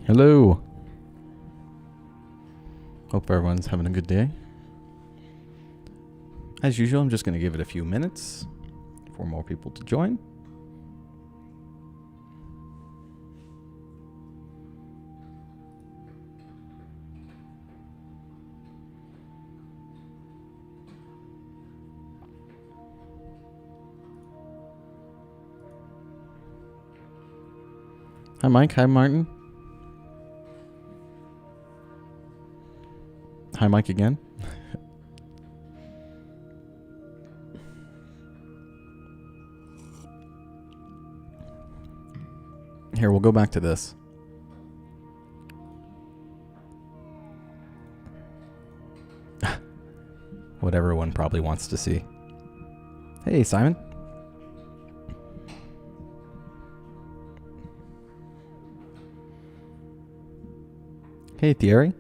Hello. Hope everyone's having a good day. As usual, I'm just going to give it a few minutes for more people to join. Hi, Mike. Hi, Martin. Hi, Mike again. Here, we'll go back to this. What everyone probably wants to see. Hey, Simon. Hey, Thierry.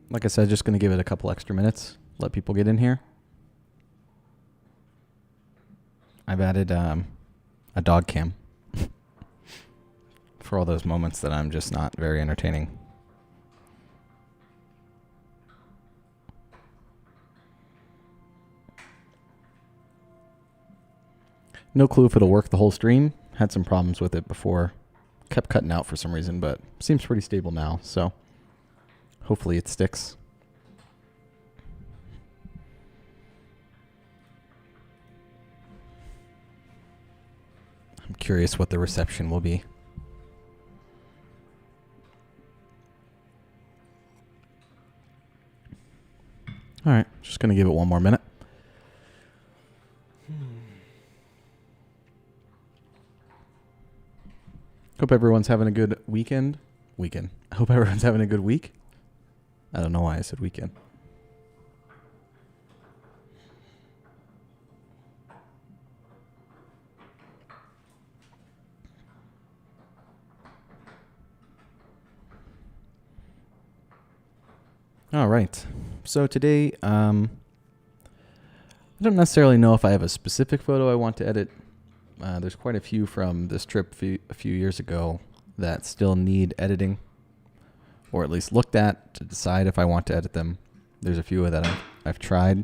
Like I said, just going to give it a couple extra minutes. Let people get in here. I've added a dog cam for all those moments that I'm just not very entertaining. No clue if it'll work the whole stream. Had some problems with it before. Kept cutting out for some reason, but seems pretty stable now, so hopefully it sticks. I'm curious what the reception will be. All right, just going to give it one more minute. Hope everyone's having a good weekend. I hope everyone's having a good week. I don't know why I said weekend. All right. So today, I don't necessarily know if I have a specific photo I want to edit. There's quite a few from this trip a few years ago that still need editing, or at least looked at to decide if I want to edit them. There's a few that I've tried,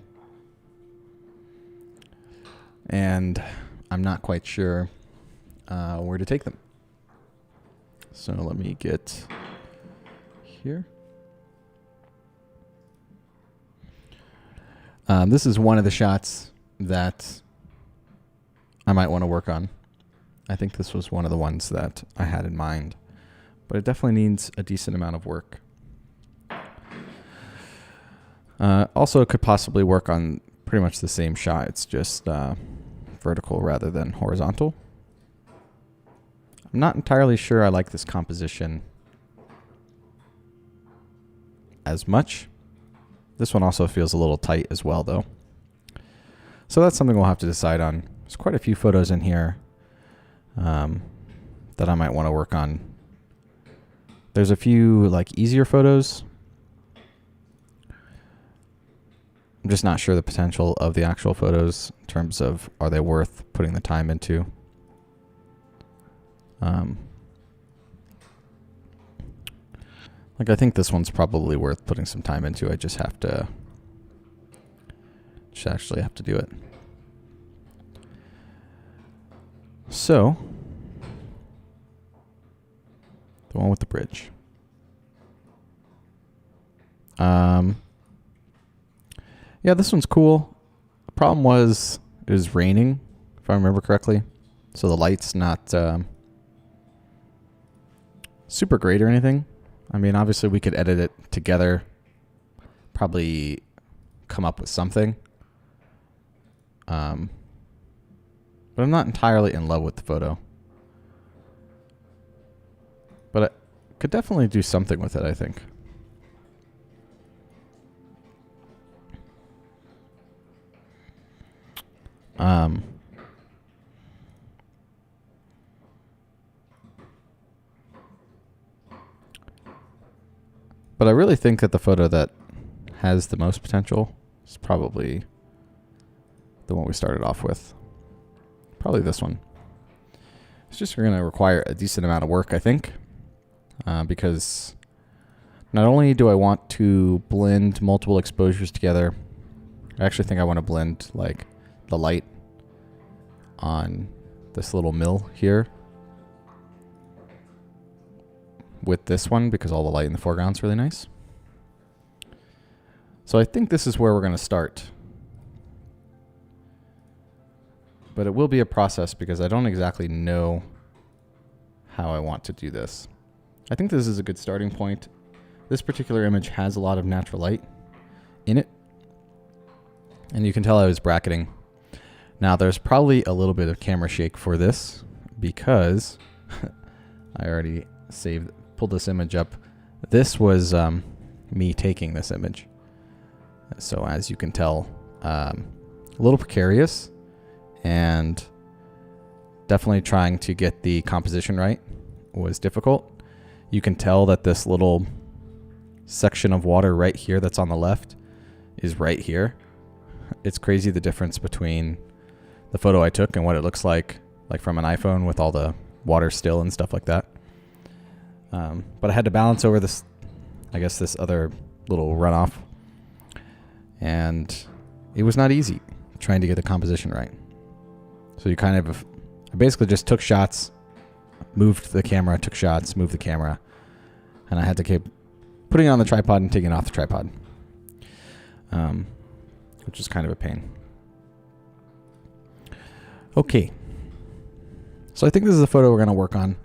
and I'm not quite sure where to take them. So let me get here. This is one of the shots that I might want to work on. I think this was one of the ones that I had in mind, but it definitely needs a decent amount of work. Also, it could possibly work on pretty much the same shot. It's just vertical rather than horizontal. I'm not entirely sure I like this composition as much. This one also feels a little tight as well, though. So that's something we'll have to decide on. There's quite a few photos in here that I might want to work on. There's a few like easier photos. I'm just not sure the potential of the actual photos in terms of are they worth putting the time into. Like I think this one's probably worth putting some time into. I just actually have to do it. So, the one with the bridge. Yeah, this one's cool. The problem was it was raining, if I remember correctly. So the light's not super great or anything. I mean, obviously we could edit it together, probably come up with something. But I'm not entirely in love with the photo. But I could definitely do something with it, I think. But I really think that the photo that has the most potential is probably the one we started off with. Probably this one. It's just going to require a decent amount of work, I think, because not only do I want to blend multiple exposures together, I actually think I want to blend like the light on this little mill here with this one because all the light in the foreground is really nice. So I think this is where we're going to start. But it will be a process because I don't exactly know how I want to do this. I think this is a good starting point. This particular image has a lot of natural light in it. And you can tell I was bracketing. Now there's probably a little bit of camera shake for this because I already pulled this image up. This was me taking this image. So as you can tell, a little precarious. And definitely trying to get the composition right was difficult. You can tell that this little section of water right here that's on the left is right here. It's crazy the difference between the photo I took and what it looks like from an iPhone with all the water still and stuff like that. But I had to balance over this, I guess, this other little runoff. And it was not easy trying to get the composition right. So you kind of, I basically just took shots, moved the camera, took shots, moved the camera, and I had to keep putting it on the tripod and taking it off the tripod, which is kind of a pain. Okay. So I think this is a photo we're going to work on,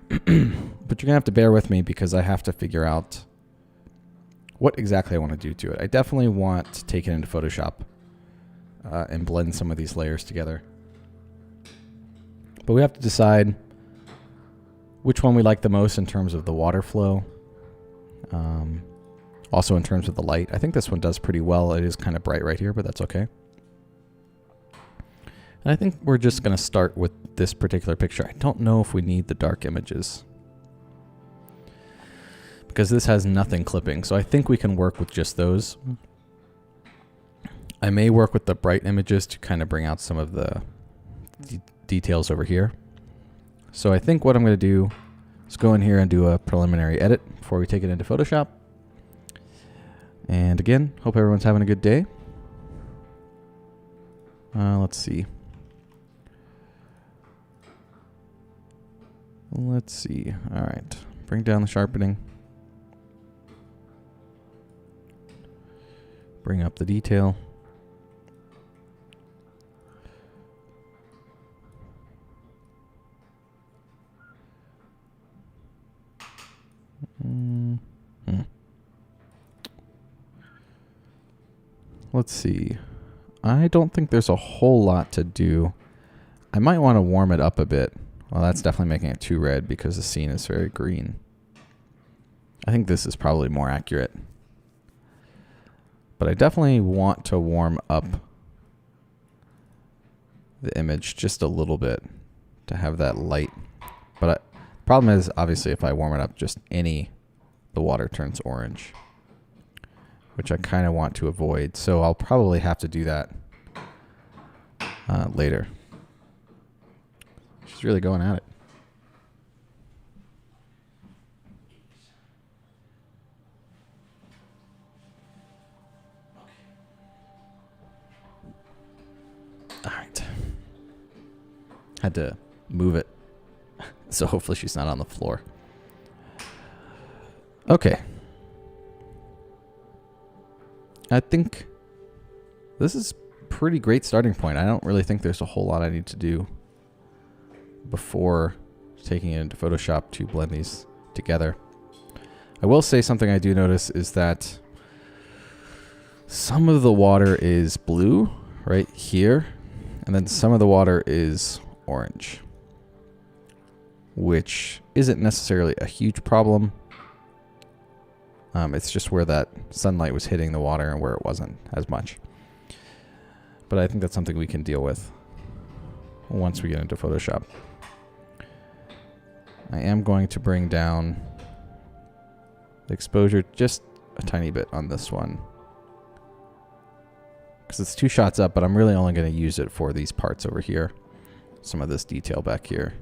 but you're going to have to bear with me because I have to figure out what exactly I want to do to it. I definitely want to take it into Photoshop and blend some of these layers together. But we have to decide which one we like the most in terms of the water flow. Also in terms of the light. I think this one does pretty well. It is kind of bright right here, but that's okay. And I think we're just going to start with this particular picture. I don't know if we need the dark images, because this has nothing clipping. So I think we can work with just those. I may work with the bright images to kind of bring out some of the details over here. So I think what I'm going to do is go in here and do a preliminary edit before we take it into Photoshop. And again, hope everyone's having a good day. Let's see. Let's see. All right. Bring down the sharpening. Bring up the detail. Let's see. I don't think there's a whole lot to do. I might want to warm it up a bit. Well, that's definitely making it too red because the scene is very green. I think this is probably more accurate. But I definitely want to warm up the image just a little bit to have that light. But the problem is, obviously, if I warm it up just any, the water turns orange, which I kind of want to avoid. So I'll probably have to do that later. She's really going at it. All right. Had to move it. So hopefully she's not on the floor. Okay. I think this is a pretty great starting point. I don't really think there's a whole lot I need to do before taking it into Photoshop to blend these together. I will say something I do notice is that some of the water is blue right here, and then some of the water is orange, which isn't necessarily a huge problem. It's just where that sunlight was hitting the water and where it wasn't as much. But I think that's something we can deal with once we get into Photoshop. I am going to bring down the exposure just a tiny bit on this one, because it's 2 shots up, but I'm really only going to use it for these parts over here. some of this detail back here.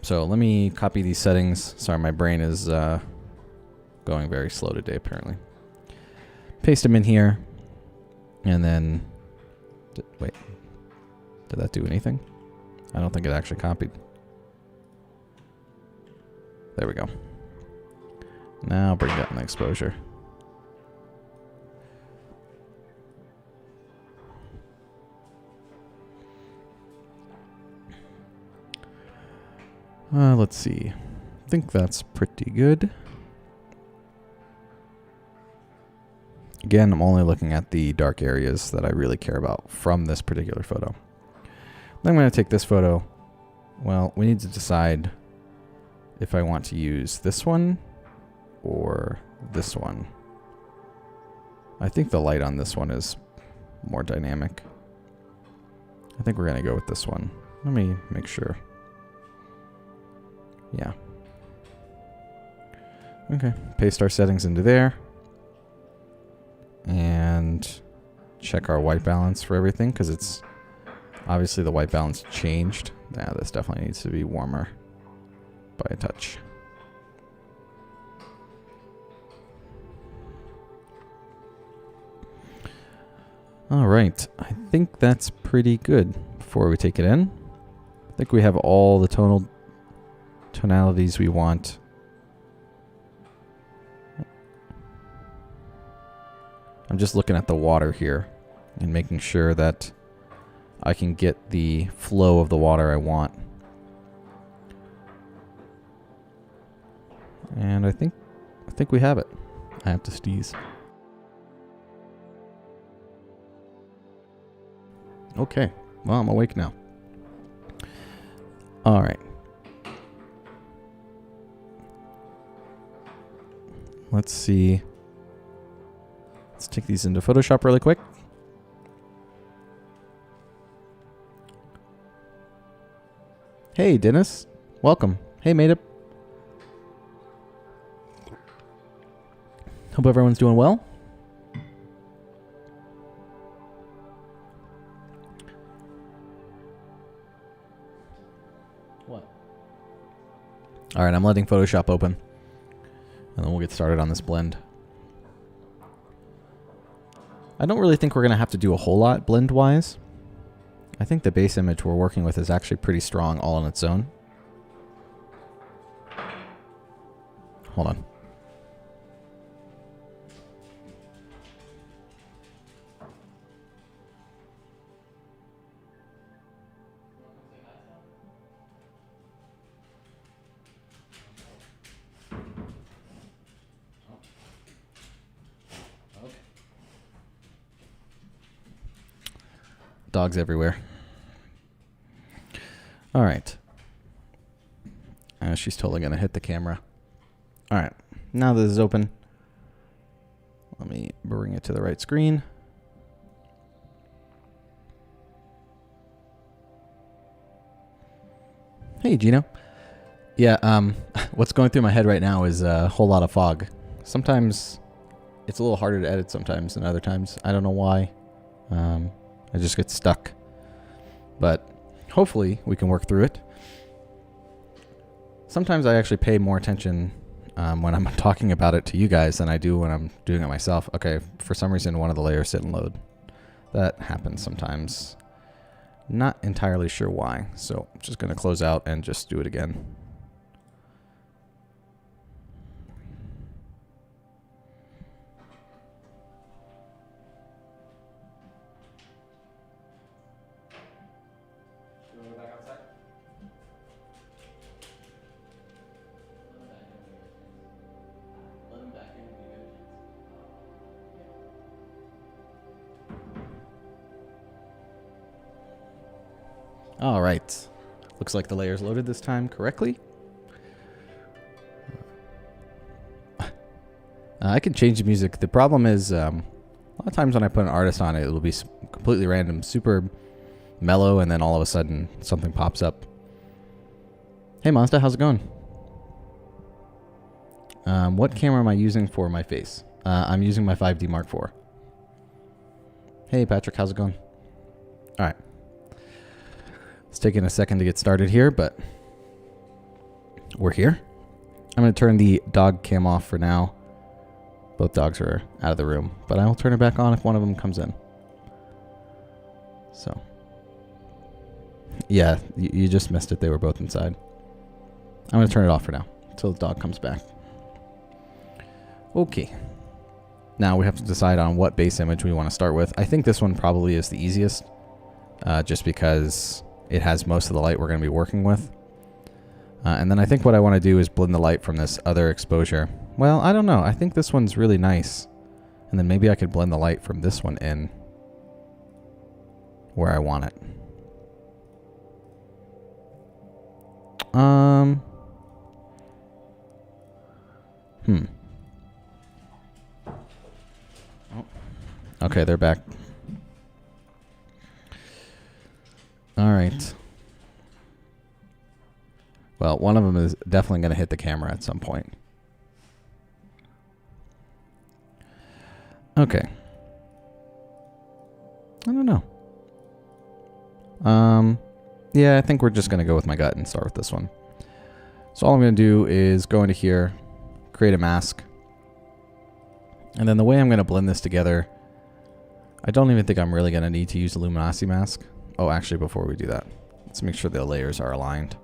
So let me copy these settings. Sorry, my brain is going very slow today, apparently. Paste them in here. And then, wait, did that do anything? I don't think it actually copied. There we go. Now bring down the exposure. Let's see. I think that's pretty good. Again, I'm only looking at the dark areas that I really care about from this particular photo. Then I'm going to take this photo. Well, we need to decide if I want to use this one or this one. I think the light on this one is more dynamic. I think we're going to go with this one. Let me make sure. Yeah. Okay, paste our settings into there. And check our white balance for everything, because it's obviously the white balance changed. Yeah, this definitely needs to be warmer by a touch. All right, I think that's pretty good. Before we take it in, I think we have all the tonalities we want. I'm just looking at the water here and making sure that I can get the flow of the water I want. And I think we have it. I have to sneeze. Okay, well, I'm awake now. All right. Let's see. Let's take these into Photoshop really quick. Hey, Dennis. Welcome. Hey, made it. Hope everyone's doing well. What? All right, I'm letting Photoshop open. And then we'll get started on this blend. I don't really think we're going to have to do a whole lot blend-wise. I think the base image we're working with is actually pretty strong all on its own. Hold on. Dogs everywhere. All right. She's totally going to hit the camera. All right. Now that this is open, let me bring it to the right screen. Hey, Gino. Yeah, what's going through my head right now is a whole lot of fog. Sometimes it's a little harder to edit sometimes than other times. I don't know why. I just get stuck. But hopefully we can work through it. Sometimes I actually pay more attention when I'm talking about it to you guys than I do when I'm doing it myself. Okay, for some reason one of the layers didn't load. That happens sometimes. Not entirely sure why. So I'm just going to close out and just do it again. All right. Looks like the layer's loaded this time correctly. I can change the music. The problem is a lot of times when I put an artist on it, it'll be completely random, super mellow, and then all of a sudden something pops up. Hey, Mazda, how's it going? What camera am I using for my face? I'm using my 5D Mark IV. Hey, Patrick, how's it going? All right. It's taking a second to get started here, but we're here. I'm going to turn the dog cam off for now. Both dogs are out of the room, but I will turn it back on if one of them comes in. So, yeah, you just missed it. They were both inside. I'm going to turn it off for now until the dog comes back. Okay. Now we have to decide on what base image we want to start with. I think this one probably is the easiest, just because it has most of the light we're going to be working with. And then I think what I want to do is blend the light from this other exposure. Well, I don't know. I think this one's really nice. And then maybe I could blend the light from this one in where I want it. Okay, they're back. All right. Well, one of them is definitely going to hit the camera at some point. Okay. I don't know. Yeah, I think we're just going to go with my gut and start with this one. So all I'm going to do is go into here, create a mask. And then the way I'm going to blend this together, I don't even think I'm really going to need to use a luminosity mask. Oh, actually, before we do that, let's make sure the layers are aligned.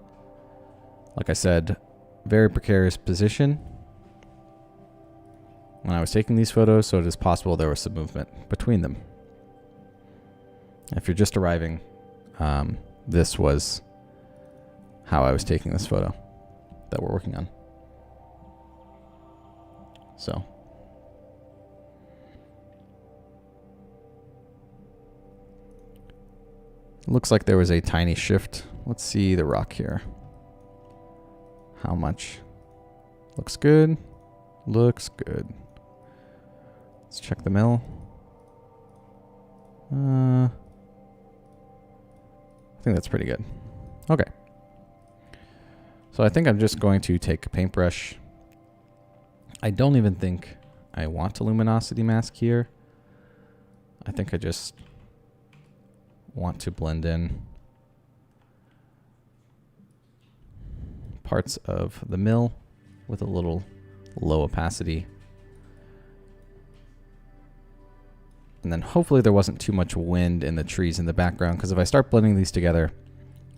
Like I said, very precarious position when I was taking these photos, so it is possible there was some movement between them. If you're just arriving, this was how I was taking this photo that we're working on. So. Looks like there was a tiny shift. Let's see the rock here. How much? Looks good. Looks good. Let's check the mill. I think that's pretty good. Okay. So I think I'm just going to take a paintbrush. I don't even think I want a luminosity mask here. I think I just want to blend in parts of the mill with a little low opacity. And then hopefully there wasn't too much wind in the trees in the background, because if I start blending these together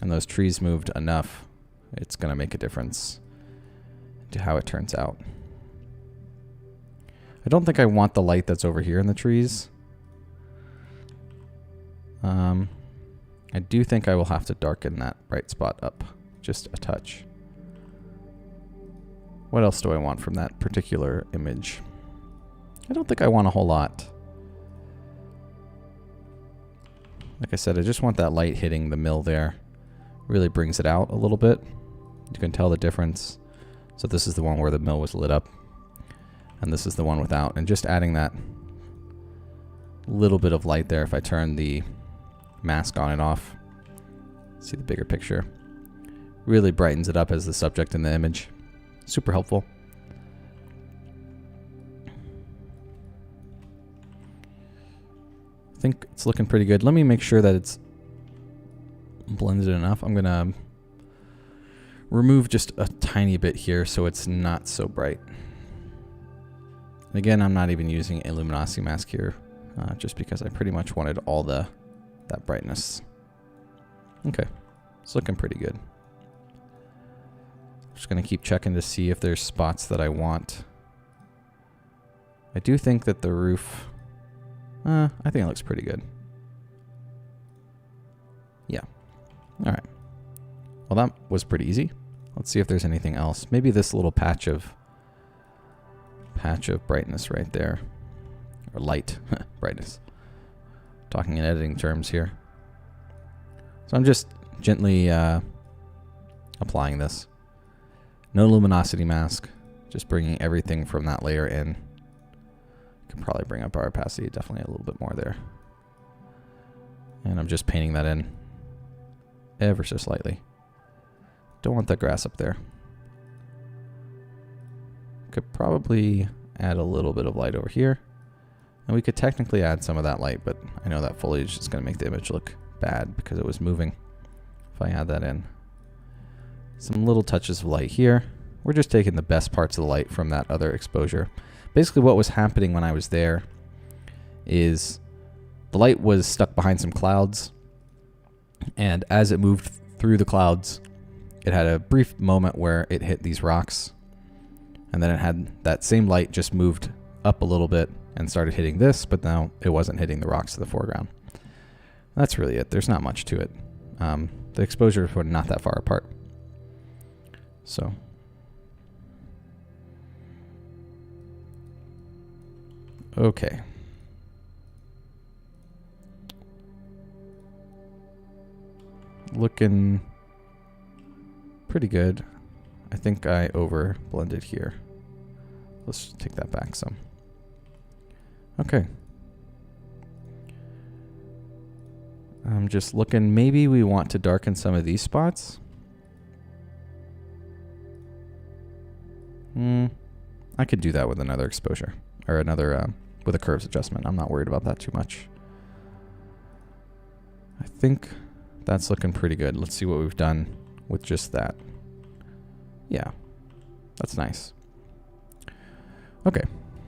and those trees moved enough, it's going to make a difference to how it turns out. I don't think I want the light that's over here in the trees. I do think I will have to darken that bright spot up just a touch. What else do I want from that particular image? I don't think I want a whole lot. Like I said, I just want that light hitting the mill there. Really brings it out a little bit. You can tell the difference. So this is the one where the mill was lit up, and this is the one without. And just adding that little bit of light there, if I turn the mask on and off, see the bigger picture, really brightens it up as the subject in the image. Super helpful. I think it's looking pretty good. Let me make sure that it's blended enough. I'm gonna remove just a tiny bit here so it's not so bright. And again, I'm not even using a luminosity mask here, just because I pretty much wanted all that brightness. Okay, it's looking pretty good. Just gonna keep checking to see if there's spots that I want. I do think that the roof, I think it looks pretty good. Yeah. All right. Well, that was pretty easy. Let's see if there's anything else. Maybe this little patch of brightness right there, or light brightness. Talking in editing terms here. So I'm just gently applying this. No luminosity mask, just bringing everything from that layer in. Can probably bring up our opacity definitely a little bit more there. And I'm just painting that in ever so slightly. Don't want the grass up there. Could probably add a little bit of light over here. And we could technically add some of that light, but I know that foliage is going to make the image look bad because it was moving. If I add that in. Some little touches of light here. We're just taking the best parts of the light from that other exposure. Basically what was happening when I was there is the light was stuck behind some clouds, and as it moved through the clouds, it had a brief moment where it hit these rocks, and then it had that same light just moved up a little bit and started hitting this, but now it wasn't hitting the rocks in the foreground. That's really it. There's not much to it. The exposures were not that far apart. So okay. Looking pretty good. I think I over blended here. Let's take that back some. Okay. I'm just looking, maybe we want to darken some of these spots. I could do that with another exposure, or another, with a curves adjustment. I'm not worried about that too much. I think that's looking pretty good. Let's see what we've done with just that. Yeah, that's nice. Okay,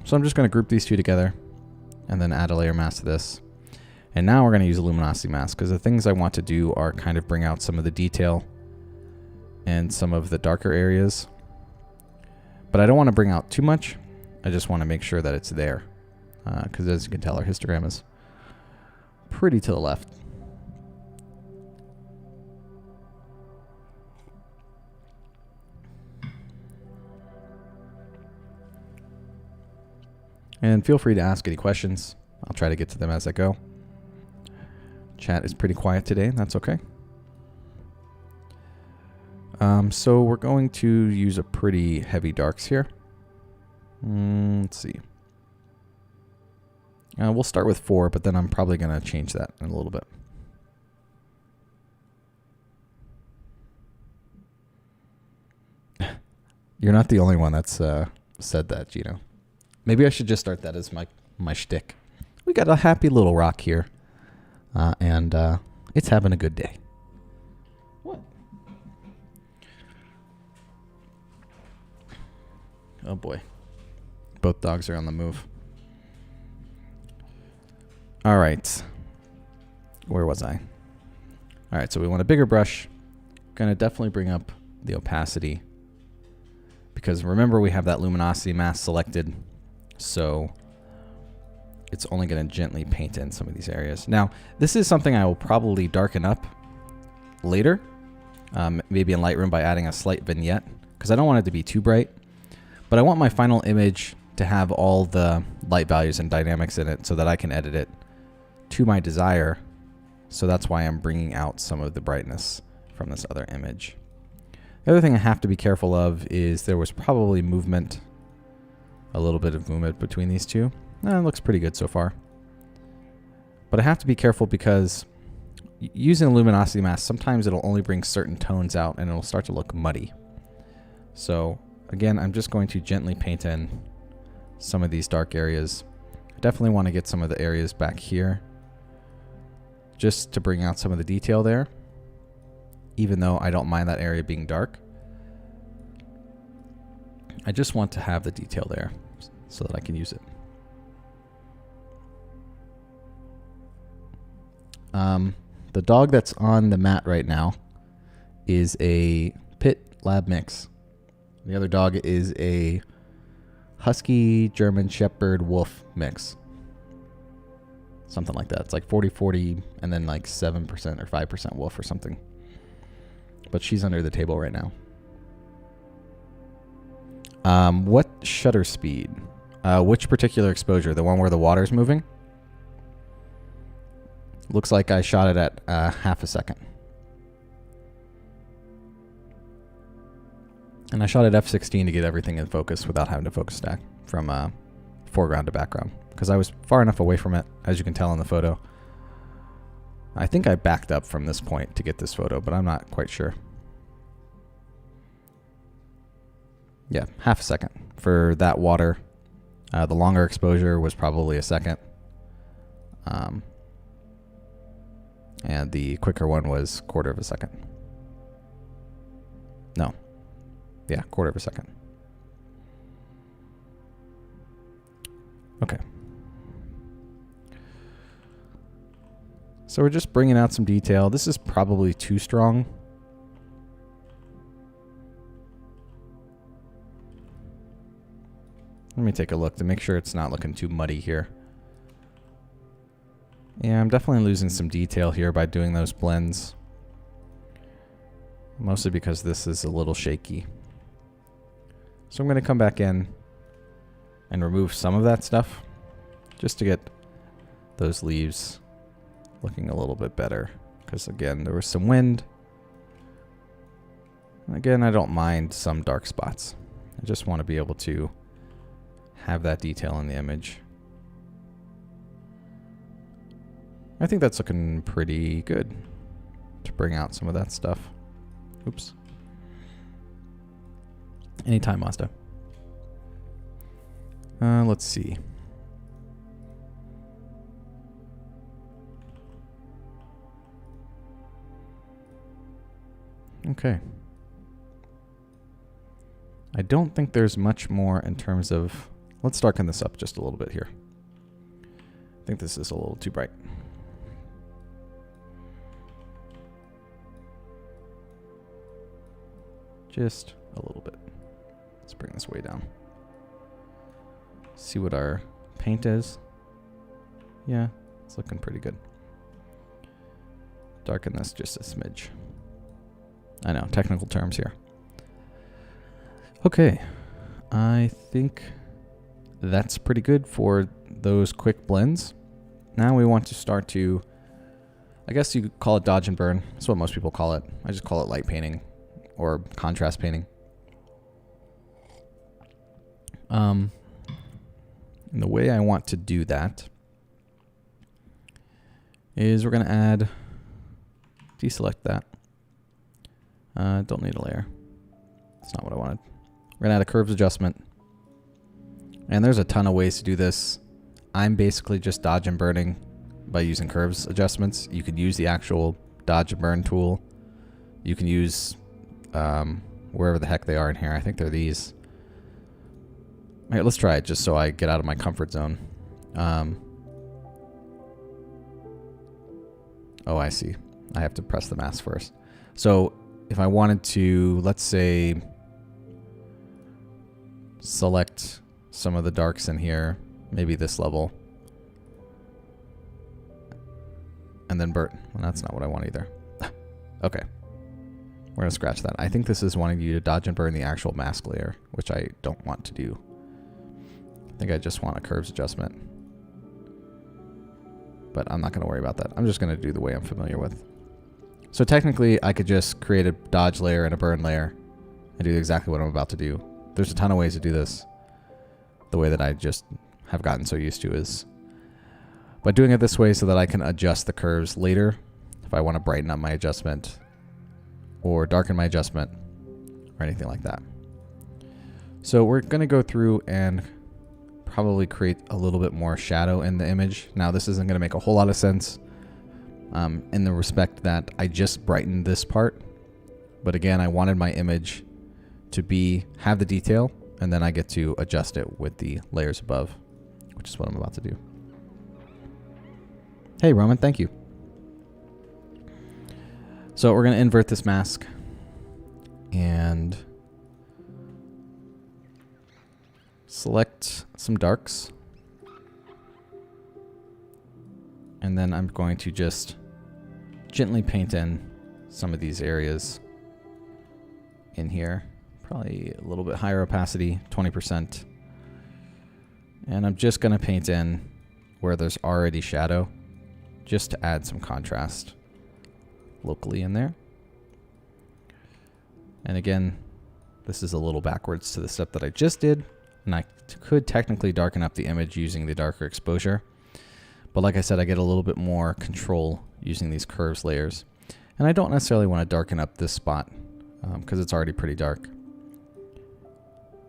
so I'm just going to group these two together and then add a layer mask to this. And now we're going to use a luminosity mask because the things I want to do are kind of bring out some of the detail and some of the darker areas. But I don't want to bring out too much. I just want to make sure that it's there. Because as you can tell, our histogram is pretty to the left. And feel free to ask any questions. I'll try to get to them as I go. Chat is pretty quiet today. That's okay. So we're going to use a pretty heavy darks here. Let's see. We'll start with 4, but then I'm probably going to change that in a little bit. You're not the only one that's said that, Gino. Maybe I should just start that as my shtick. We got a happy little rock here, and it's having a good day. What? Oh boy. Both dogs are on the move. All right. Where was I? All right, so we want a bigger brush. Gonna definitely bring up the opacity because remember we have that luminosity mask selected, so it's only gonna gently paint in some of these areas. Now, this is something I will probably darken up later, maybe in Lightroom by adding a slight vignette because I don't want it to be too bright, but I want my final image to have all the light values and dynamics in it so that I can edit it to my desire. So that's why I'm bringing out some of the brightness from this other image. The other thing I have to be careful of is there was probably movement, a little bit of movement between these two. It looks pretty good so far. But I have to be careful because using a luminosity mask, sometimes it'll only bring certain tones out and it'll start to look muddy. So again, I'm just going to gently paint in some of these dark areas. I definitely want to get some of the areas back here just to bring out some of the detail there, even though I don't mind that area being dark. I just want to have the detail there so that I can use it. The dog that's on the mat right now is a Pit Lab mix. The other dog is a Husky German Shepherd Wolf mix. Something like that. It's like 40-40 and then like 7% or 5% wolf or something. But she's under the table right now. What shutter speed? Which particular exposure? The one where the water's moving? Looks like I shot it at half a second. And I shot at f16 to get everything in focus without having to focus stack from foreground to background. Because I was far enough away from it, as you can tell in the photo. I think I backed up from this point to get this photo, but I'm not quite sure. Yeah, half a second for that water. The longer exposure was probably a second. And the quicker one was 1/4 of a second. No. Yeah, 1/4 of a second. Okay. So we're just bringing out some detail. This is probably too strong. Let me take a look to make sure it's not looking too muddy here. Yeah, I'm definitely losing some detail here by doing those blends. Mostly because this is a little shaky. So I'm going to come back in and remove some of that stuff just to get those leaves looking a little bit better. Because again, there was some wind. And again, I don't mind some dark spots. I just want to be able to have that detail in the image. I think that's looking pretty good to bring out some of that stuff. Oops. Anytime, Mazda. Let's see. Okay. I don't think there's much more in terms of... Let's darken this up just a little bit here. I think this is a little too bright. Just a little bit. Let's bring this way down. See what our paint is. Yeah, it's looking pretty good. Darken this just a smidge. I know, technical terms here. Okay, I think that's pretty good for those quick blends. Now we want to start to, I guess you could call it dodge and burn. That's what most people call it. I just call it light painting or contrast painting. And the way I want to do that is we're going to add, deselect that. Don't need a layer. That's not what I wanted. We're going to add a curves adjustment. And there's a ton of ways to do this. I'm basically just dodge and burning by using curves adjustments. You could use the actual dodge and burn tool. You can use wherever the heck they are in here. I think they're these. All right, let's try it just so I get out of my comfort zone. Oh, I see. I have to press the mask first. So if I wanted to, let's say, select some of the darks in here, maybe this level, and then burn. Well, that's not what I want either. Okay. We're going to scratch that. I think this is wanting you to dodge and burn the actual mask layer, which I don't want to do. I think I just want a curves adjustment. But I'm not going to worry about that. I'm just going to do the way I'm familiar with. So technically, I could just create a dodge layer and a burn layer and do exactly what I'm about to do. There's a ton of ways to do this. The way that I just have gotten so used to is by doing it this way so that I can adjust the curves later if I want to brighten up my adjustment or darken my adjustment or anything like that. So we're going to go through and probably create a little bit more shadow in the image. Now this isn't going to make a whole lot of sense in the respect that I just brightened this part. But again, I wanted my image to have the detail, and then I get to adjust it with the layers above, which is what I'm about to do. Hey, Roman, thank you. So we're going to invert this mask and select some darks. And then I'm going to just gently paint in some of these areas in here. Probably a little bit higher opacity, 20%. And I'm just going to paint in where there's already shadow, just to add some contrast locally in there. And again, this is a little backwards to the step that I just did. And I could technically darken up the image using the darker exposure. But like I said, I get a little bit more control using these curves layers. And I don't necessarily want to darken up this spot because it's already pretty dark.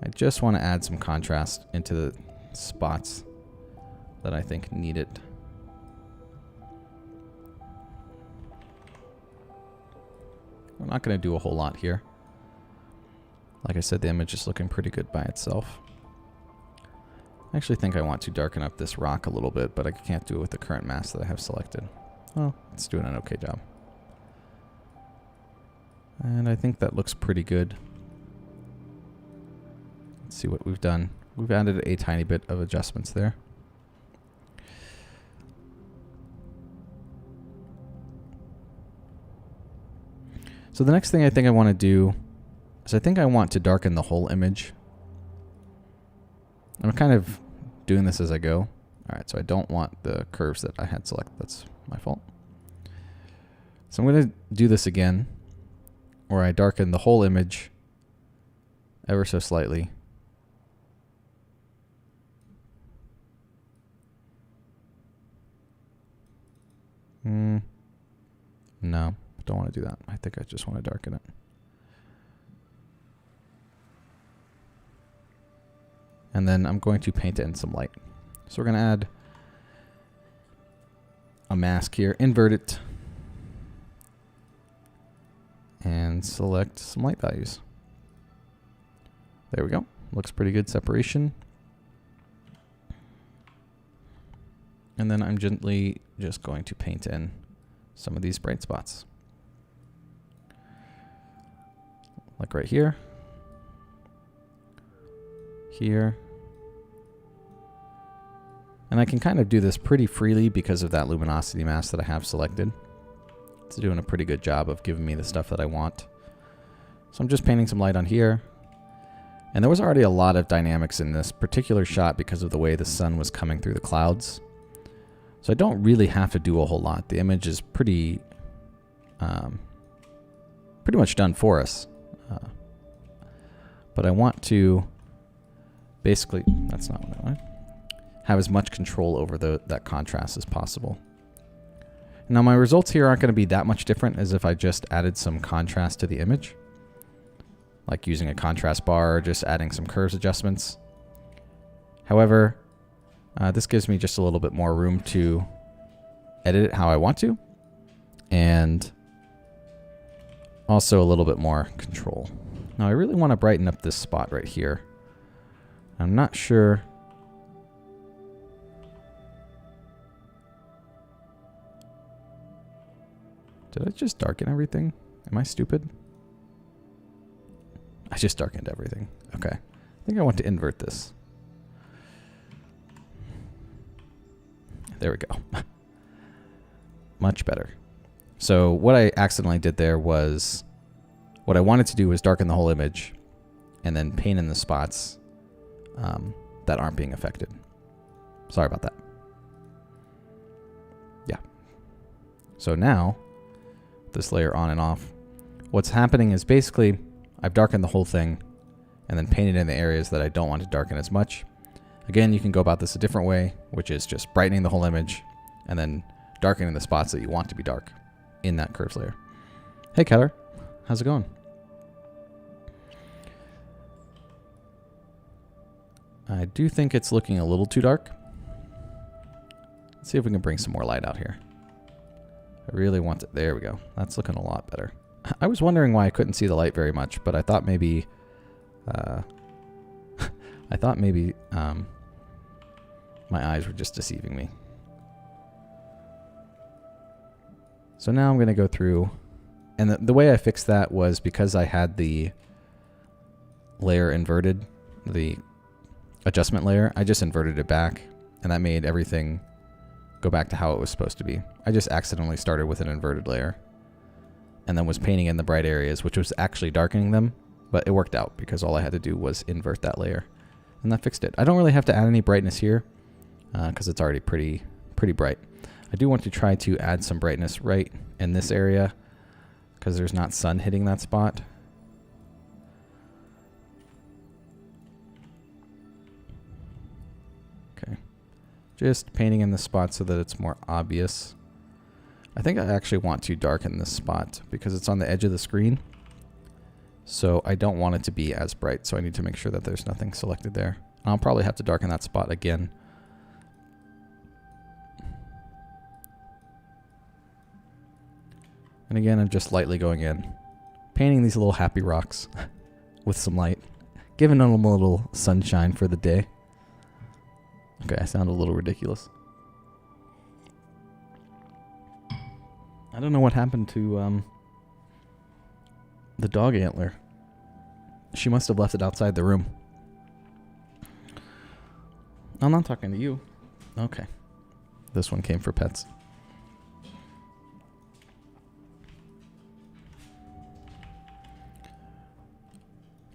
I just want to add some contrast into the spots that I think need it. We're not going to do a whole lot here. Like I said, the image is looking pretty good by itself. I actually think I want to darken up this rock a little bit, but I can't do it with the current mask that I have selected. Well, it's doing an okay job. And I think that looks pretty good. Let's see what we've done. We've added a tiny bit of adjustments there. So the next thing I think I want to do is I think I want to darken the whole image. I'm kind of doing this as I go. All right, so I don't want the curves that I had selected. That's my fault. So I'm going to do this again, where I darken the whole image ever so slightly. No, don't want to do that. I think I just want to darken it. And then I'm going to paint it in some light. So we're going to add a mask here, invert it, and select some light values. There we go. Looks pretty good separation. And then I'm gently just going to paint in some of these bright spots. Like right here. Here. And I can kind of do this pretty freely because of that luminosity mask that I have selected. It's doing a pretty good job of giving me the stuff that I want. So I'm just painting some light on here. And there was already a lot of dynamics in this particular shot because of the way the sun was coming through the clouds. So I don't really have to do a whole lot. The image is pretty much done for us. But I want to basically, that's not what I want, have as much control over that contrast as possible. Now my results here aren't going to be that much different as if I just added some contrast to the image. Like using a contrast bar or just adding some curves adjustments. However, this gives me just a little bit more room to edit it how I want to. And also a little bit more control. Now I really want to brighten up this spot right here. I'm not sure. Did I just darken everything? Am I stupid? I just darkened everything. Okay. I think I want to invert this. There we go. Much better. So what I accidentally did there was, what I wanted to do was darken the whole image and then paint in the spots that aren't being affected. Sorry about that. Yeah. So now, this layer on and off, what's happening is basically I've darkened the whole thing and then painted in the areas that I don't want to darken as much. Again, you can go about this a different way, which is just brightening the whole image and then darkening the spots that you want to be dark in that curves layer. Hey, Keller. How's it going? I do think it's looking a little too dark. Let's see if we can bring some more light out here. I really want it. There we go. That's looking a lot better. I was wondering why I couldn't see the light very much, but I thought maybe my eyes were just deceiving me. So now I'm going to go through, and the way I fixed that was because I had the layer inverted, the adjustment layer, I just inverted it back, and that made everything go back to how it was supposed to be. I just accidentally started with an inverted layer and then was painting in the bright areas, which was actually darkening them, but it worked out because all I had to do was invert that layer, and that fixed it. I don't really have to add any brightness here because it's already pretty bright. I do want to try to add some brightness right in this area because there's not sun hitting that spot. Okay. Just painting in the spot so that it's more obvious. I think I actually want to darken this spot because it's on the edge of the screen. So I don't want it to be as bright. So I need to make sure that there's nothing selected there. I'll probably have to darken that spot again. And again, I'm just lightly going in painting these little happy rocks with some light, giving them a little sunshine for the day. Okay, I sound a little ridiculous. I don't know what happened to the dog antler. She must have left it outside the room. I'm not talking to you. Okay. This one came for pets.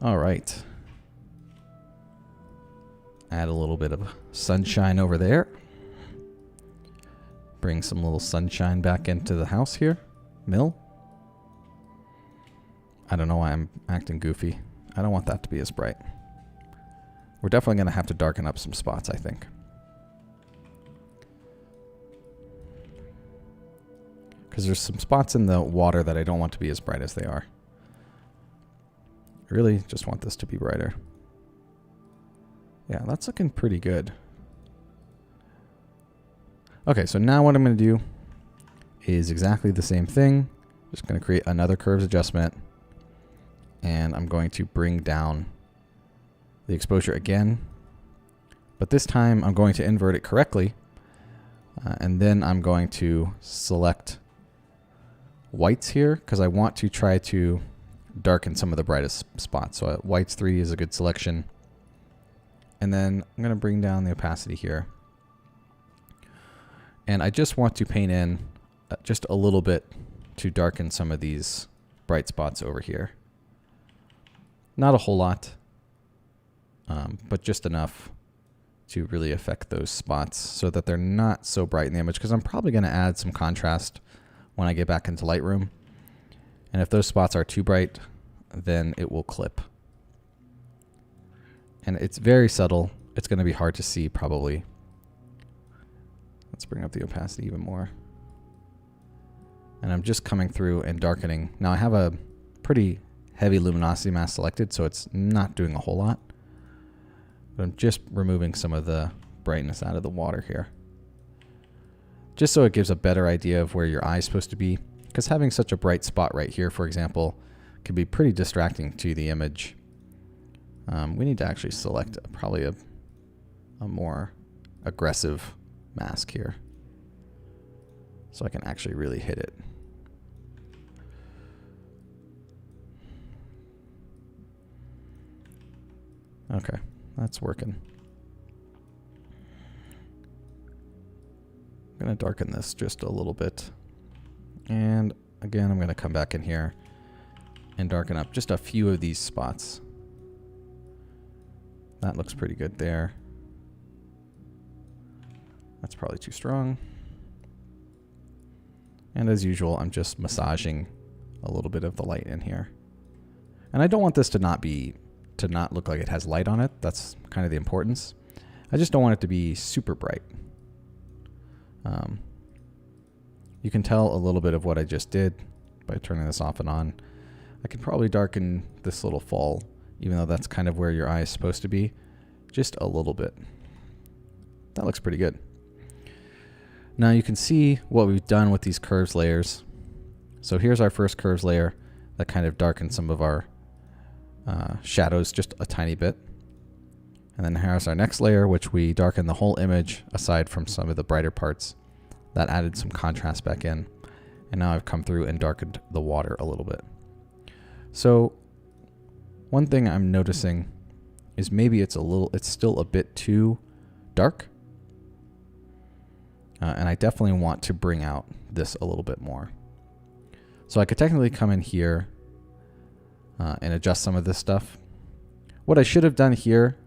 All right. Add a little bit of sunshine over there. Bring some little sunshine back into the house here. Mill. I don't know why I'm acting goofy. I don't want that to be as bright. We're definitely going to have to darken up some spots, I think. Because there's some spots in the water that I don't want to be as bright as they are. I really just want this to be brighter. Yeah, that's looking pretty good. Okay, so now what I'm going to do is exactly the same thing. Just going to create another curves adjustment. And I'm going to bring down the exposure again. But this time I'm going to invert it correctly. And then I'm going to select whites here because I want to try to darken some of the brightest spots. So whites 3 is a good selection. And then I'm going to bring down the opacity here. And I just want to paint in just a little bit to darken some of these bright spots over here. Not a whole lot, but just enough to really affect those spots so that they're not so bright in the image, because I'm probably going to add some contrast when I get back into Lightroom. And if those spots are too bright, then it will clip. And it's very subtle. It's going to be hard to see probably. Let's bring up the opacity even more. And I'm just coming through and darkening. Now I have a pretty heavy luminosity mask selected, so it's not doing a whole lot. But I'm just removing some of the brightness out of the water here. Just so it gives a better idea of where your eye is supposed to be. Because having such a bright spot right here, for example, can be pretty distracting to the image. We need to actually select probably a more aggressive mask here, so I can actually really hit it. Okay, that's working. I'm going to darken this just a little bit. And again, I'm going to come back in here and darken up just a few of these spots. That looks pretty good there. That's probably too strong. And as usual, I'm just massaging a little bit of the light in here. And I don't want this to not look like it has light on it. That's kind of the importance. I just don't want it to be super bright. You can tell a little bit of what I just did by turning this off and on. I could probably darken this little fall, even though that's kind of where your eye is supposed to be, just a little bit. That looks pretty good. Now you can see what we've done with these curves layers. So here's our first curves layer that kind of darkens some of our shadows just a tiny bit. And then here's our next layer, which we darken the whole image aside from some of the brighter parts. That added some contrast back in. And now I've come through and darkened the water a little bit. So one thing I'm noticing is maybe it's still a bit too dark. And I definitely want to bring out this a little bit more. So I could technically come in here and adjust some of this stuff. What I should have done here,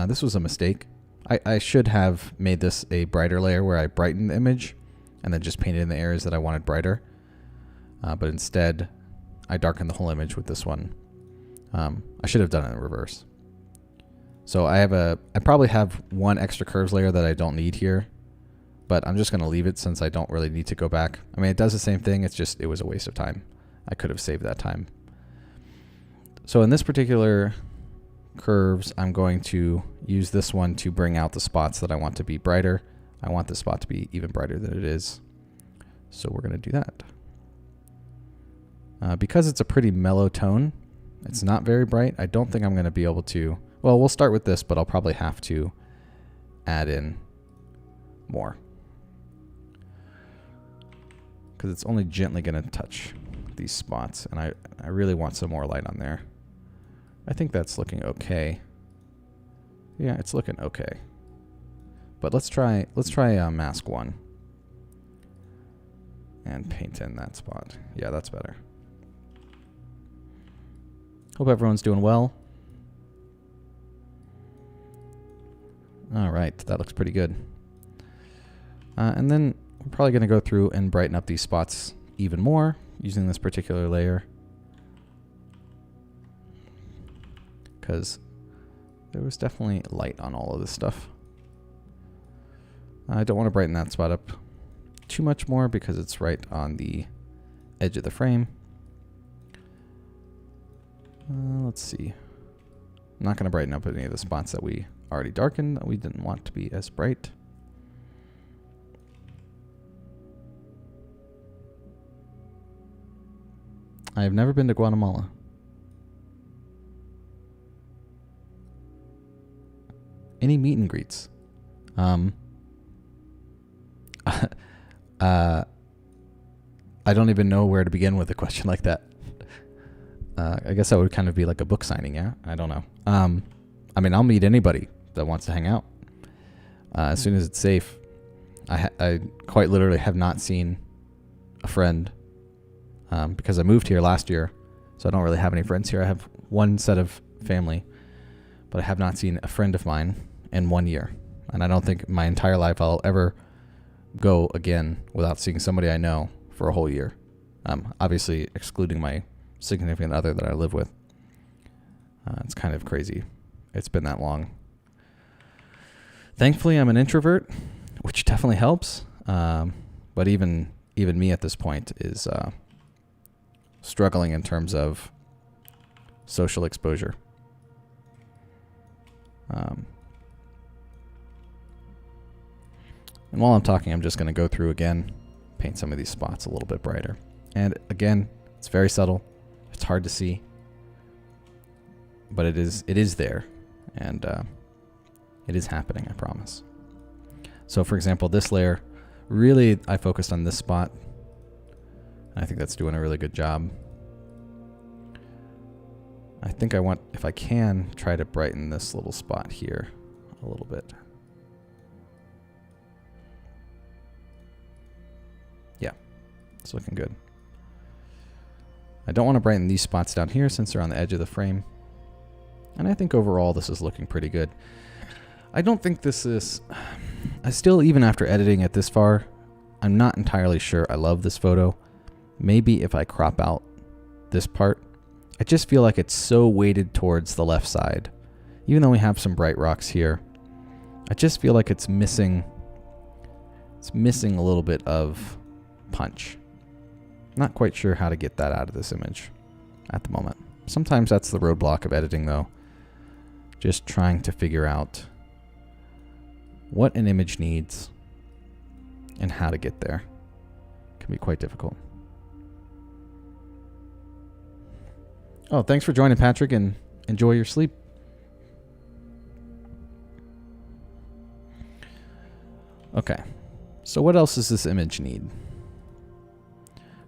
this was a mistake. I should have made this a brighter layer where I brighten the image and then just painted in the areas that I wanted brighter. But instead, I darkened the whole image with this one. I should have done it in reverse. So I probably have one extra curves layer that I don't need here, but I'm just going to leave it since I don't really need to go back. I mean, it does the same thing. It's just, it was a waste of time. I could have saved that time. So in this particular curves, I'm going to use this one to bring out the spots that I want to be brighter. I want this spot to be even brighter than it is. So we're going to do that. Because it's a pretty mellow tone, it's not very bright. I don't think I'm going to be able to... Well, we'll start with this, but I'll probably have to add in more. Because it's only gently going to touch these spots, and I really want some more light on there. I think that's looking okay. Yeah, it's looking okay. But let's try mask 1. And paint in that spot. Yeah, that's better. Hope everyone's doing well. All right, that looks pretty good. And then we're probably going to go through and brighten up these spots even more using this particular layer. Because there was definitely light on all of this stuff. I don't want to brighten that spot up too much more because it's right on the edge of the frame. Let's see. I'm not going to brighten up any of the spots that we already darkened that we didn't want to be as bright. I have never been to Guatemala. Any meet and greets? I don't even know where to begin with a question like that. I guess that would kind of be like a book signing, yeah? I don't know. I mean, I'll meet anybody that wants to hang out as soon as it's safe. I quite literally have not seen a friend because I moved here last year, so I don't really have any friends here. I have one set of family, but I have not seen a friend of mine in 1 year. And I don't think my entire life I'll ever go again without seeing somebody I know for a whole year. Obviously excluding my significant other that I live with. It's kind of crazy. It's been that long. Thankfully, I'm an introvert, which definitely helps. But even me at this point is struggling in terms of social exposure. And while I'm talking, I'm just going to go through again, paint some of these spots a little bit brighter. And again, it's very subtle. It's hard to see, but it is there, and it is happening, I promise. So for example, this layer, really I focused on this spot. I think that's doing a really good job. I think I want, if I can, try to brighten this little spot here a little bit. Yeah, it's looking good. I don't want to brighten these spots down here since they're on the edge of the frame. And I think overall this is looking pretty good. I don't think this is... I still, even after editing it this far, I'm not entirely sure I love this photo. Maybe if I crop out this part. I just feel like it's so weighted towards the left side. Even though we have some bright rocks here, I just feel like it's missing a little bit of punch. Not quite sure how to get that out of this image at the moment. Sometimes that's the roadblock of editing though. Just trying to figure out what an image needs and how to get there. Can be quite difficult. Oh, thanks for joining, Patrick, and enjoy your sleep. Okay, so what else does this image need?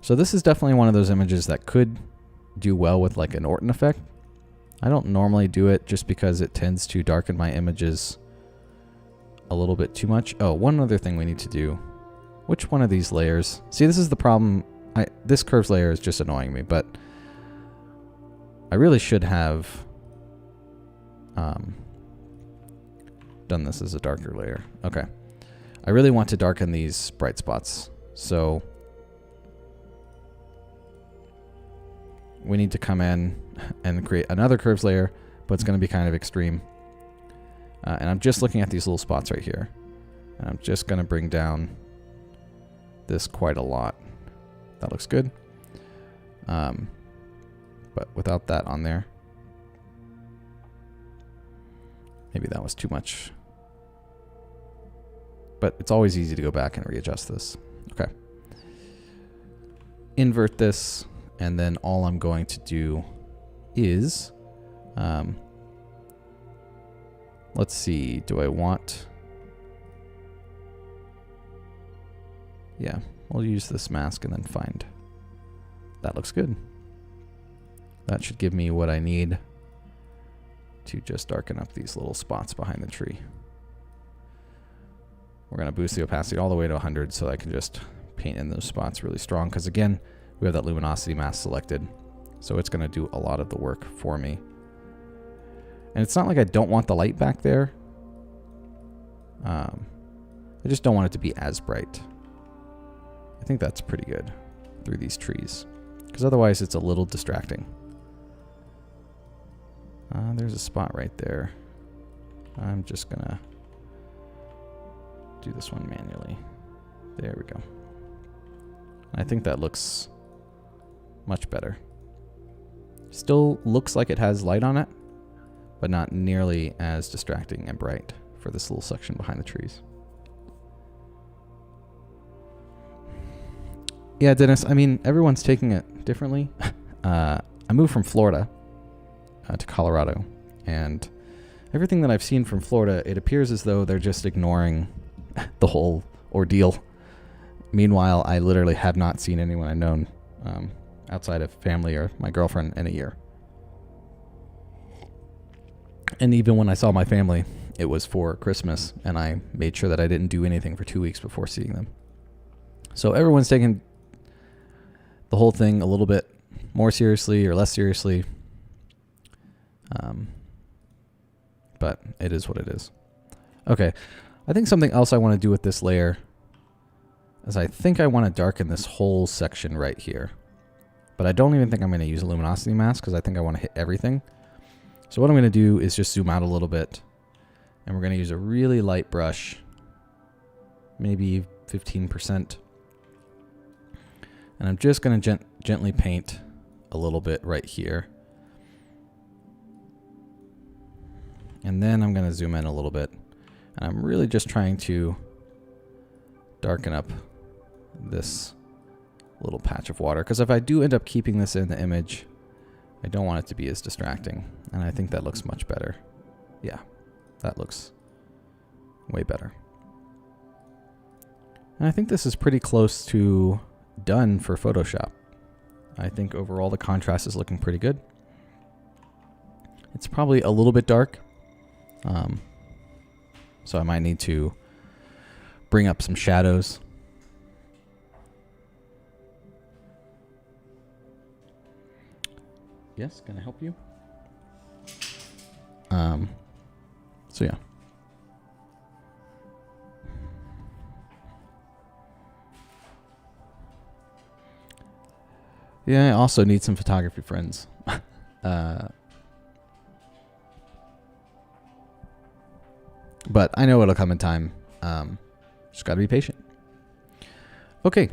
So this is definitely one of those images that could do well with like an Orton effect. I don't normally do it just because it tends to darken my images a little bit too much. Oh, one other thing we need to do. Which one of these layers? See, this is the problem. This curves layer is just annoying me, but I really should have done this as a darker layer. Okay. I really want to darken these bright spots. So we need to come in and create another curves layer, but it's going to be kind of extreme. And I'm just looking at these little spots right here. And I'm just going to bring down this quite a lot. That looks good. But without that on there. Maybe that was too much. But it's always easy to go back and readjust this. Okay. Invert this And then all I'm going to do is, let's see, do I want, yeah, we'll use this mask and then find, that looks good. That should give me what I need to just darken up these little spots behind the tree. We're going to boost the opacity all the way to 100 so I can just paint in those spots really strong. Because again, we have that luminosity mask selected. So it's going to do a lot of the work for me. And it's not like I don't want the light back there. I just don't want it to be as bright. I think that's pretty good through these trees. Because otherwise it's a little distracting. There's a spot right there. I'm just going to do this one manually. There we go. I think that looks much better. Still looks like it has light on it, but not nearly as distracting and bright for this little section behind the trees. Yeah, Dennis, I mean, everyone's taking it differently. I moved from Florida to Colorado, and everything that I've seen from Florida, it appears as though they're just ignoring the whole ordeal. Meanwhile, I literally have not seen anyone I've known outside of family or my girlfriend in a year. And even when I saw my family, it was for Christmas, and I made sure that I didn't do anything for 2 weeks before seeing them. So everyone's taking the whole thing a little bit more seriously or less seriously. But it is what it is. Okay. I think something else I want to do with this layer is I think I want to darken this whole section right here. But I don't even think I'm going to use a luminosity mask because I think I want to hit everything. So what I'm going to do is just zoom out a little bit. And we're going to use a really light brush. Maybe 15%. And I'm just going to gently paint a little bit right here. And then I'm going to zoom in a little bit. And I'm really just trying to darken up this little patch of water. Because if I do end up keeping this in the image, I don't want it to be as distracting. And I think that looks much better. Yeah, that looks way better. And I think this is pretty close to done for Photoshop. I think overall the contrast is looking pretty good. It's probably a little bit dark. So I might need to bring up some shadows. Yes, can I help you? So yeah. Yeah, I also need some photography friends. But I know it'll come in time. Just got to be patient. Okay.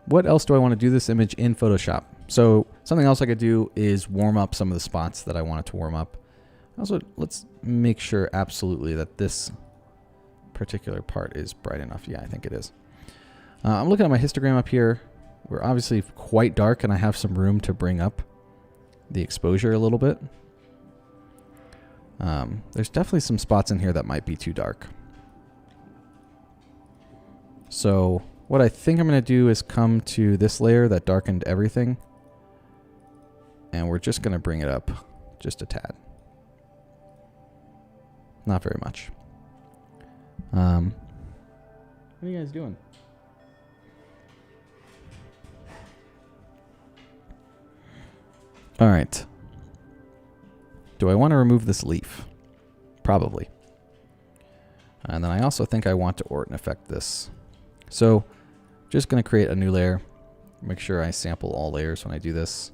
What else do I want to do this image in Photoshop? So something else I could do is warm up some of the spots that I wanted to warm up. Also, let's make sure absolutely that this particular part is bright enough. Yeah, I think it is. I'm looking at my histogram up here. We're obviously quite dark, and I have some room to bring up the exposure a little bit. There's definitely some spots in here that might be too dark. So what I think I'm going to do is come to this layer that darkened everything. And we're just going to bring it up just a tad. Not very much. What are you guys doing? All right. Do I want to remove this leaf? Probably. And then I also think I want to Orton effect this. So just going to create a new layer. Make sure I sample all layers when I do this.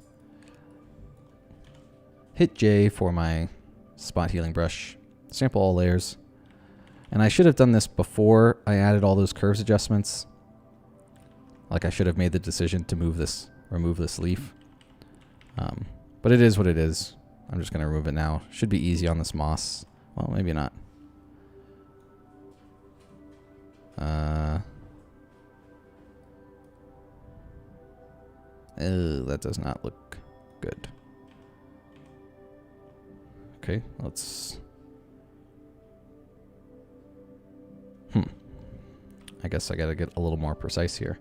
Hit J for my spot healing brush. Sample all layers. And I should have done this before I added all those curves adjustments. Like I should have made the decision to remove this leaf. But it is what it is. I'm just going to remove it now. Should be easy on this moss. Well, maybe not. That does not look good. Okay, let's... I guess I gotta get a little more precise here.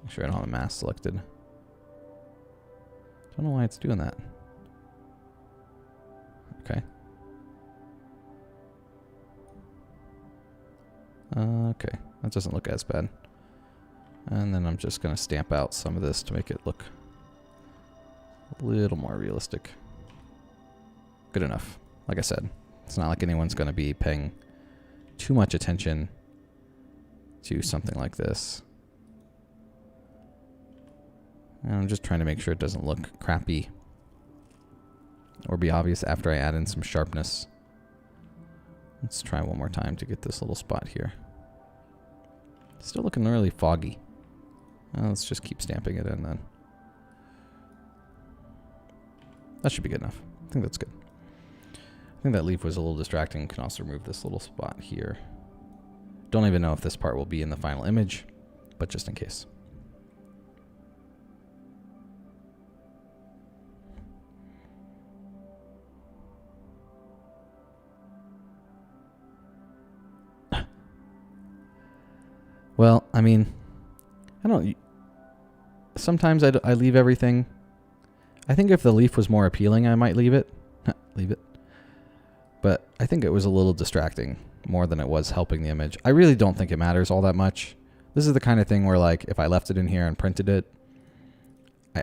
Make sure I don't have the mask selected. Don't know why it's doing that. Okay. Okay, that doesn't look as bad. And then I'm just gonna stamp out some of this to make it look a little more realistic. Good enough. Like I said, it's not like anyone's gonna be paying too much attention to something like this. And I'm just trying to make sure it doesn't look crappy or be obvious after I add in some sharpness. Let's try one more time to get this little spot here. Still looking really foggy. Let's just keep stamping it in then. That should be good enough. I think that's good. I think that leaf was a little distracting. Can also remove this little spot here. Don't even know if this part will be in the final image, but just in case. Well, I mean, I don't... Sometimes I leave everything. I think if the leaf was more appealing, I might leave it. Leave it. But I think it was a little distracting more than it was helping the image. I really don't think it matters all that much. This is the kind of thing where, like, if I left it in here and printed it,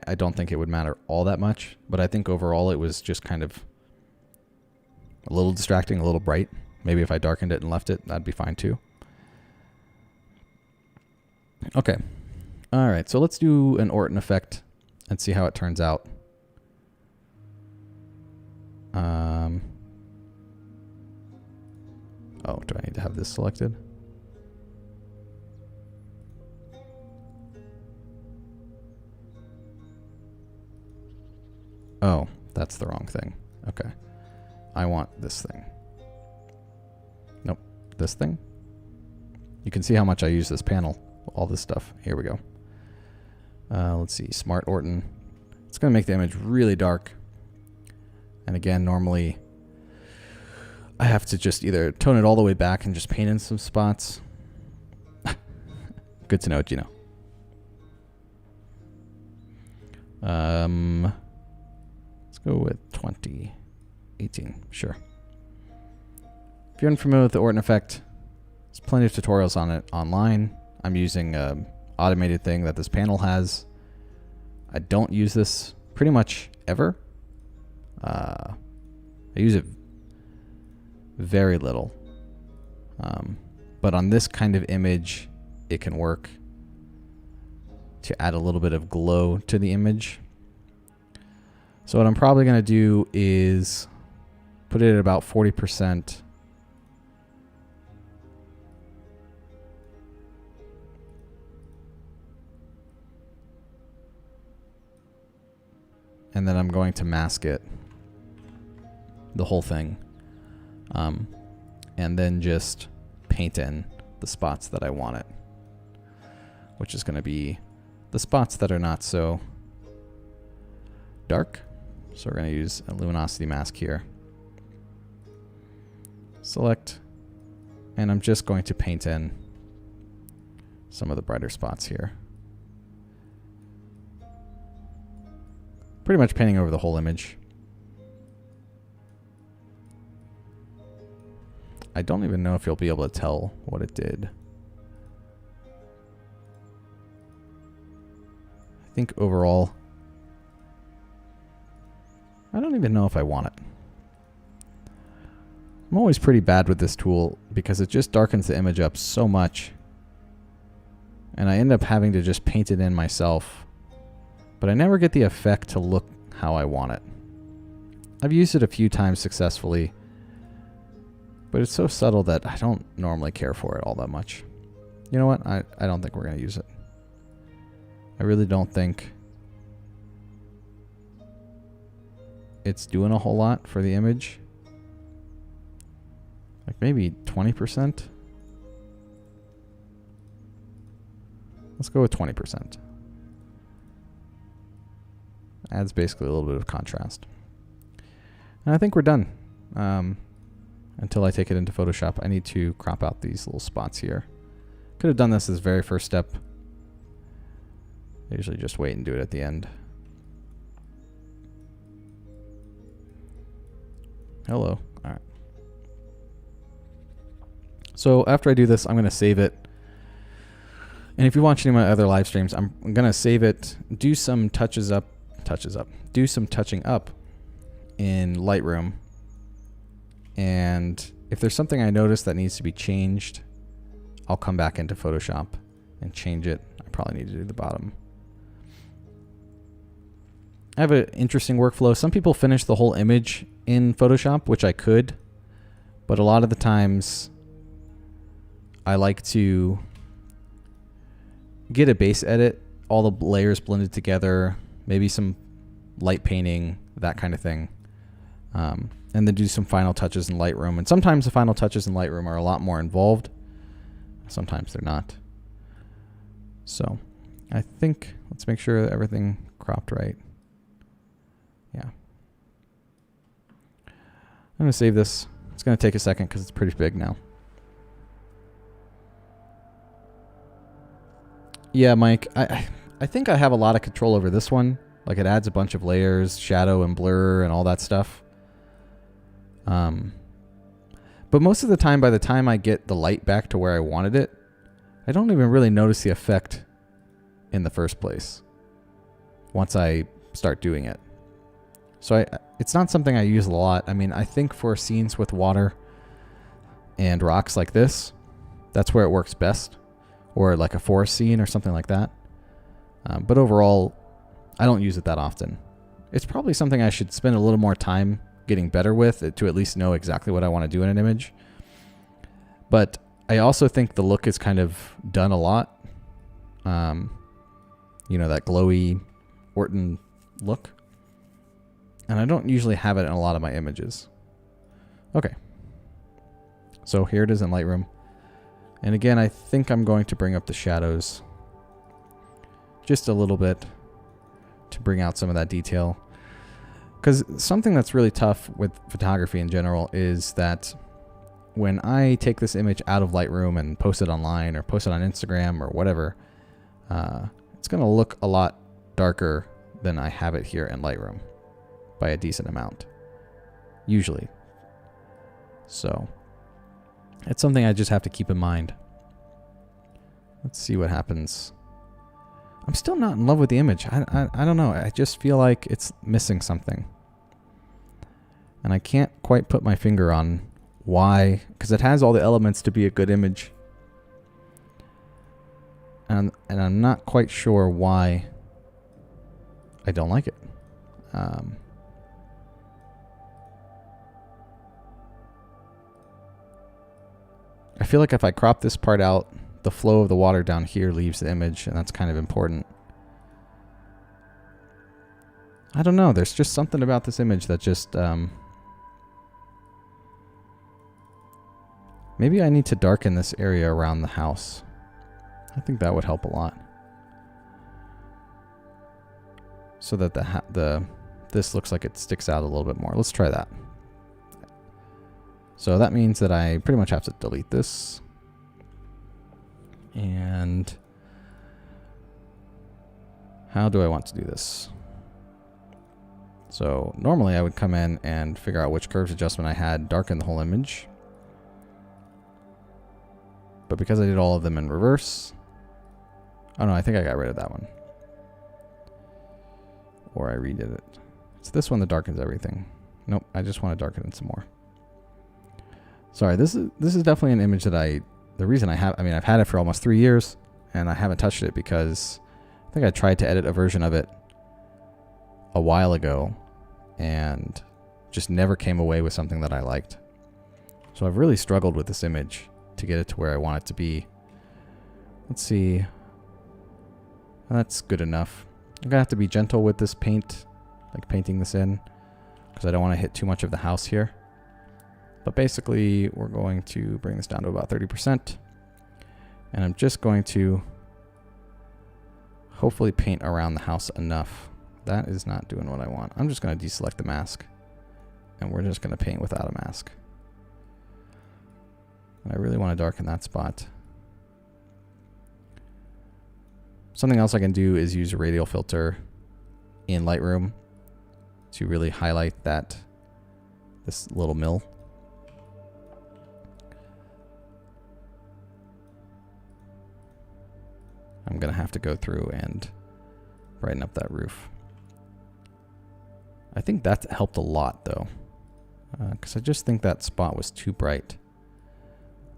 I don't think it would matter all that much. But I think overall it was just kind of a little distracting, a little bright. Maybe if I darkened it and left it, that'd be fine too. Okay. All right, so let's do an Orton effect and see how it turns out. Oh, do I need to have this selected? Oh, that's the wrong thing. Okay. I want this thing. Nope. This thing? You can see how much I use this panel. All this stuff. Here we go. Let's see. Smart Orton. It's going to make the image really dark. And again, normally I have to just either tone it all the way back and just paint in some spots. Good to know it, you know. Let's go with 2018. Sure. If you're unfamiliar with the Orton effect, there's plenty of tutorials on it online. I'm using an automated thing that this panel has. I don't use this pretty much ever. I use it very little. But on this kind of image, it can work to add a little bit of glow to the image. So what I'm probably going to do is put it at about 40%. And then I'm going to mask it, the whole thing, and then just paint in the spots that I want it, which is going to be the spots that are not so dark. So we're going to use a luminosity mask here. Select, and I'm just going to paint in some of the brighter spots here. Pretty much painting over the whole image. I don't even know if you'll be able to tell what it did. I think overall, I don't even know if I want it. I'm always pretty bad with this tool because it just darkens the image up so much. And I end up having to just paint it in myself. But I never get the effect to look how I want it. I've used it a few times successfully, but it's so subtle that I don't normally care for it all that much. You know what? I don't think we're going to use it. I really don't think it's doing a whole lot for the image. Like maybe 20%. Let's go with 20%. Adds basically a little bit of contrast. And I think we're done. Until I take it into Photoshop, I need to crop out these little spots here. Could have done this as very first step. I usually just wait and do it at the end. Hello. All right. So after I do this, I'm going to save it. And if you watch any of my other live streams, I'm going to save it, do some touching up in Lightroom. And if there's something I notice that needs to be changed, I'll come back into Photoshop and change it. I probably need to do the bottom. I have an interesting workflow. Some people finish the whole image in Photoshop, which I could, but a lot of the times I like to get a base edit, all the layers blended together, maybe some light painting, that kind of thing. And then do some final touches in Lightroom. And sometimes the final touches in Lightroom are a lot more involved. Sometimes they're not. So I think, let's make sure that everything cropped right. Yeah. I'm going to save this. It's going to take a second because it's pretty big now. Yeah, Mike, I think I have a lot of control over this one. Like, it adds a bunch of layers, shadow and blur and all that stuff. But most of the time, by the time I get the light back to where I wanted it, I don't even really notice the effect in the first place once I start doing it. So it's not something I use a lot. I mean, I think for scenes with water and rocks like this, that's where it works best. Or like a forest scene or something like that. But overall, I don't use it that often. It's probably something I should spend a little more time getting better with to at least know exactly what I want to do in an image. But I also think the look is kind of done a lot. You know, that glowy Orton look. And I don't usually have it in a lot of my images. Okay. So here it is in Lightroom. And again, I think I'm going to bring up the shadows just a little bit to bring out some of that detail. Because something that's really tough with photography in general is that when I take this image out of Lightroom and post it online or post it on Instagram or whatever, it's going to look a lot darker than I have it here in Lightroom by a decent amount, usually. So it's something I just have to keep in mind. Let's see what happens. I'm still not in love with the image. I don't know. I just feel like it's missing something. And I can't quite put my finger on why, because it has all the elements to be a good image. And I'm not quite sure why I don't like it. I feel like if I crop this part out, the flow of the water down here leaves the image, and that's kind of important. I don't know. There's just something about this image that just... maybe I need to darken this area around the house. I think that would help a lot. So that this looks like it sticks out a little bit more. Let's try that. So that means that I pretty much have to delete this. And how do I want to do this? So normally I would come in and figure out which curves adjustment I had, darken the whole image. But because I did all of them in reverse, oh no, I think I got rid of that one. Or I redid it. It's this one that darkens everything. Nope, I just want to darken it some more. Sorry, this is definitely an image that the reason I've had it for almost 3 years and I haven't touched it because I think I tried to edit a version of it a while ago and just never came away with something that I liked. So I've really struggled with this image to get it to where I want it to be. Let's see. That's good enough. I'm gonna have to be gentle with this paint, like painting this in, because I don't want to hit too much of the house here. But basically, we're going to bring this down to about 30%. And I'm just going to hopefully paint around the house enough that is not doing what I want. I'm just going to deselect the mask. And we're just going to paint without a mask. And I really want to darken that spot. Something else I can do is use a radial filter in Lightroom to really highlight this little mill. I'm going to have to go through and brighten up that roof. I think that helped a lot though, because I just think that spot was too bright.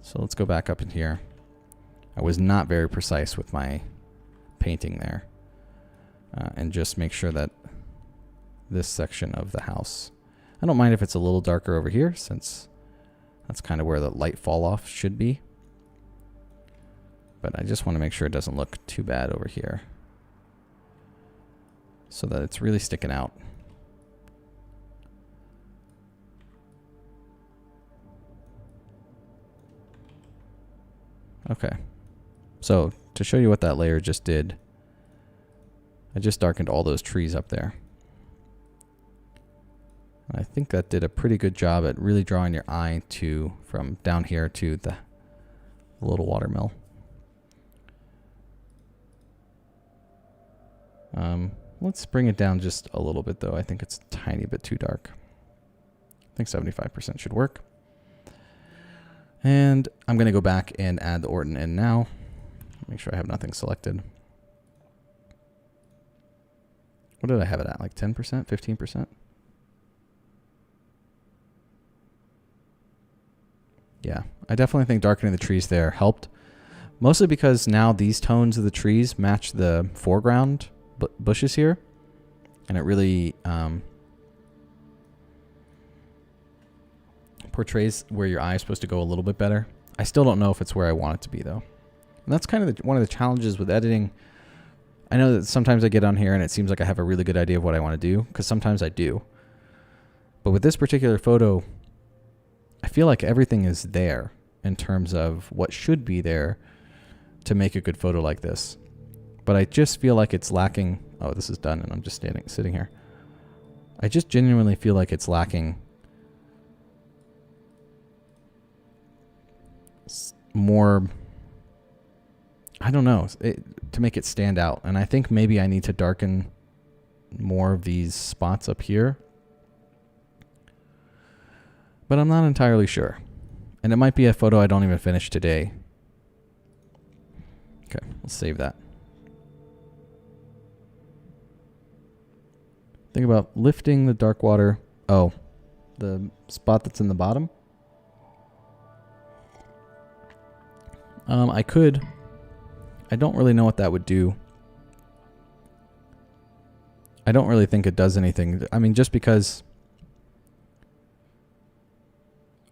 So let's go back up in here. I was not very precise with my painting there. And just make sure that this section of the house, I don't mind if it's a little darker over here, since that's kind of where the light fall off should be. But I just want to make sure it doesn't look too bad over here, so that it's really sticking out. Okay, so to show you what that layer just did, I just darkened all those trees up there. I think that did a pretty good job at really drawing your eye to from down here to the little watermill. Let's bring it down just a little bit though. I think it's a tiny bit too dark. I think 75% should work. And I'm going to go back and add the Orton in now. Make sure I have nothing selected. What did I have it at? Like 10%? 15%? Yeah, I definitely think darkening the trees there helped. Mostly because now these tones of the trees match the foreground bushes here. And it really portrays where your eye is supposed to go a little bit better. I still don't know if it's where I want it to be though. And that's kind of one of the challenges with editing. I know that sometimes I get on here and it seems like I have a really good idea of what I want to do, because sometimes I do. But with this particular photo, I feel like everything is there in terms of what should be there to make a good photo like this. But I just feel like it's lacking. Oh, this is done and I'm just sitting here. I just genuinely feel like it's lacking more, I don't know, to make it stand out. And I think maybe I need to darken more of these spots up here. But I'm not entirely sure. And it might be a photo I don't even finish today. Okay, let's save that. Think about lifting the dark water. Oh, the spot that's in the bottom. I could. I don't really know what that would do. I don't really think it does anything. I mean, just because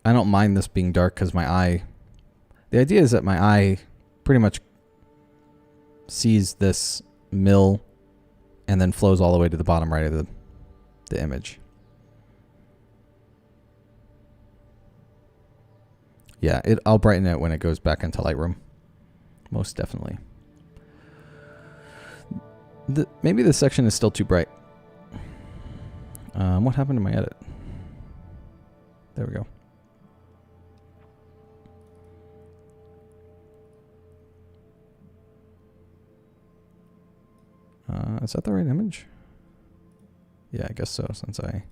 I don't mind this being dark, because my eye, the idea is that my eye pretty much sees this mill and then flows all the way to the bottom right of the image. Yeah, I'll brighten it when it goes back into Lightroom. Most definitely. Maybe this section is still too bright. What happened to my edit? There we go. Is that the right image? Yeah, I guess so, since I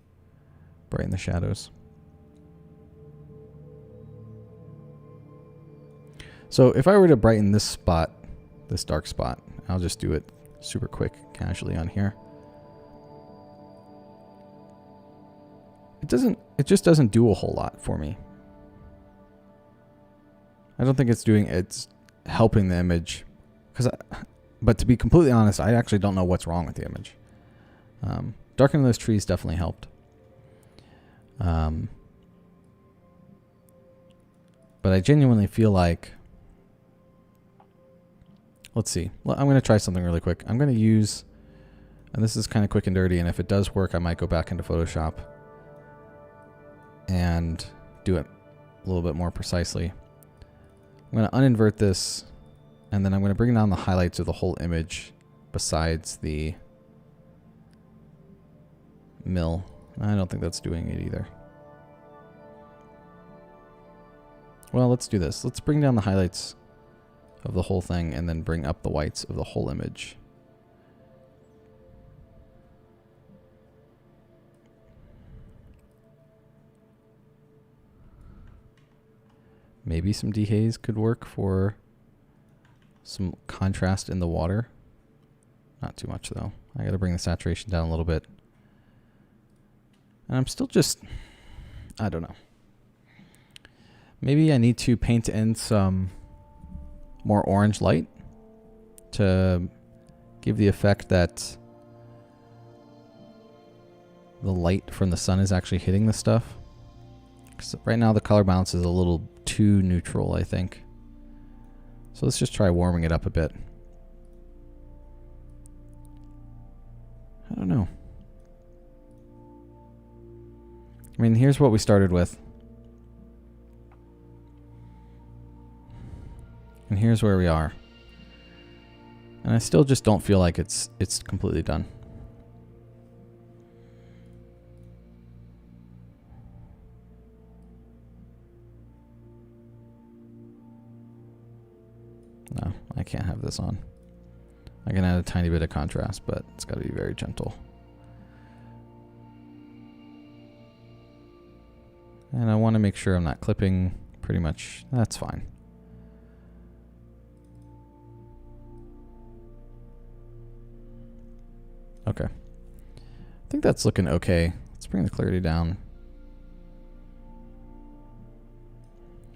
brighten the shadows. So if I were to brighten this spot, this dark spot, I'll just do it super quick, casually on here. It just doesn't do a whole lot for me. I don't think it's helping the image, but to be completely honest, I actually don't know what's wrong with the image. Darkening those trees definitely helped. But I genuinely feel like, let's see. Well, I'm going to try something really quick. I'm going to use, and this is kind of quick and dirty, and if it does work, I might go back into Photoshop and do it a little bit more precisely. I'm going to uninvert this, and then I'm going to bring down the highlights of the whole image besides the mill. I don't think that's doing it either. Well, let's do this. Let's bring down the highlights of the whole thing and then bring up the whites of the whole image. Maybe some dehaze could work for some contrast in the water. Not too much though. I gotta bring the saturation down a little bit. And I'm still just, I don't know. Maybe I need to paint in some more orange light to give the effect that the light from the sun is actually hitting the stuff. 'Cause right now the color balance is a little too neutral, I think. So let's just try warming it up a bit. I don't know. I mean, here's what we started with. And here's where we are. And I still just don't feel like it's completely done. No, I can't have this on. I can add a tiny bit of contrast, but it's got to be very gentle. And I want to make sure I'm not clipping pretty much. That's fine. Okay. I think that's looking okay. Let's bring the clarity down.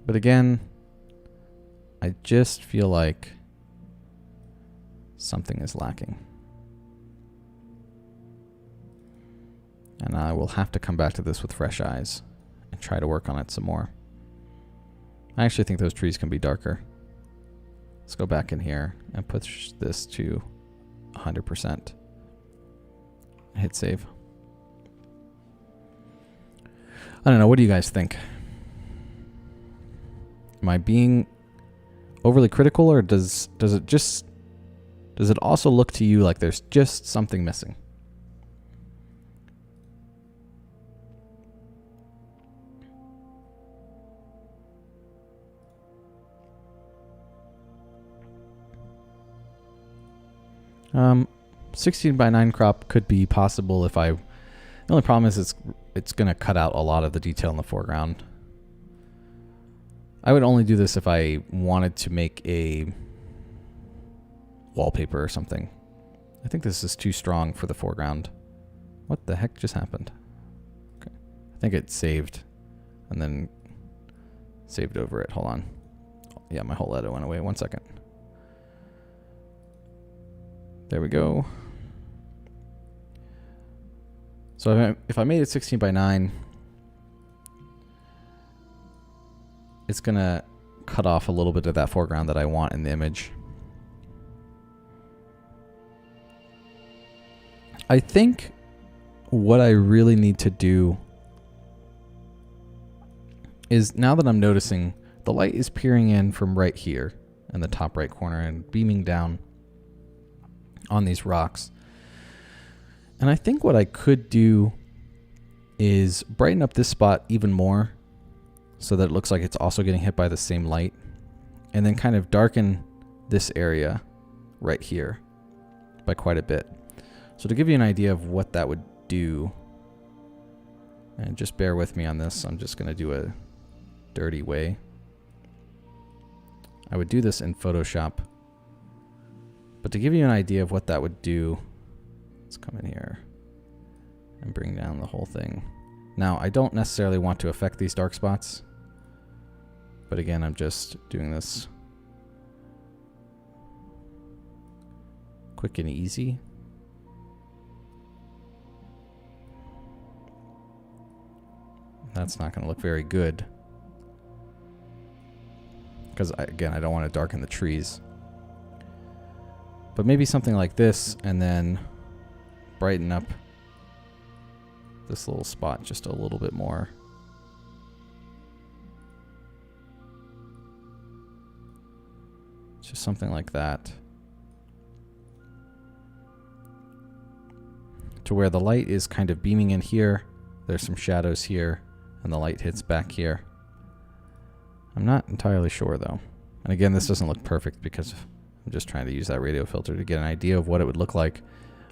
But again, I just feel like something is lacking. And I will have to come back to this with fresh eyes and try to work on it some more. I actually think those trees can be darker. Let's go back in here and push this to 100%. Hit save. I don't know. What do you guys think? Am I being overly critical, or does it also look to you like there's just something missing? Um, 16:9 crop could be possible if I. The only problem is it's going to cut out a lot of the detail in the foreground. I would only do this if I wanted to make a wallpaper or something. I think this is too strong for the foreground. What the heck just happened? Okay. I think it saved and then saved over it. Hold on. Yeah, my whole edit went away. 1 second. There we go. So if I made it 16:9, it's going to cut off a little bit of that foreground that I want in the image. I think what I really need to do is, now that I'm noticing the light is peering in from right here in the top right corner and beaming down on these rocks. And I think what I could do is brighten up this spot even more so that it looks like it's also getting hit by the same light, and then kind of darken this area right here by quite a bit. So to give you an idea of what that would do, and just bear with me on this, I'm just going to do a dirty way. I would do this in Photoshop, but to give you an idea of what that would do, let's come in here and bring down the whole thing. Now, I don't necessarily want to affect these dark spots, but again, I'm just doing this quick and easy. That's not going to look very good, because again, I don't want to darken the trees. But maybe something like this, and then brighten up this little spot just a little bit more. Just something like that, to where the light is kind of beaming in here. There's some shadows here, and the light hits back here. I'm not entirely sure though. And again, this doesn't look perfect because I'm just trying to use that radio filter to get an idea of what it would look like.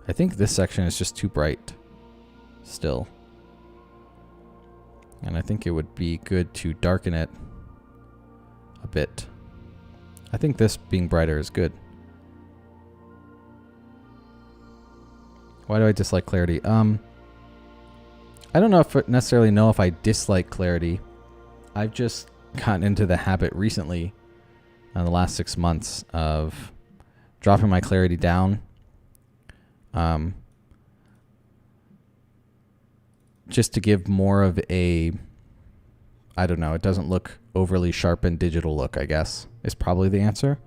I think this section is just too bright still. And I think it would be good to darken it a bit. I think this being brighter is good. Why do I dislike clarity? I don't know if necessarily know if I dislike clarity. I've just gotten into the habit recently, in the last 6 months, of dropping my clarity down. Just to give more of a, I don't know, it doesn't look overly sharp and digital look, I guess, is probably the answer.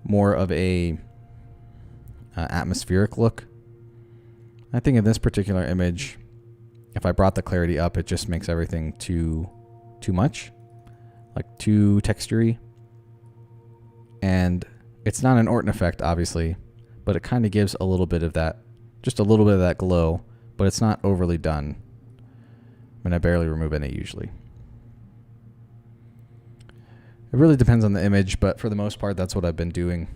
More of a atmospheric look. I think in this particular image, if I brought the clarity up, it just makes everything too much, like too textury. And it's not an Orton effect, obviously, but it kind of gives a little bit of that, just a little bit of that glow, but it's not overly done. I mean, I barely remove any usually. It really depends on the image, but for the most part, that's what I've been doing.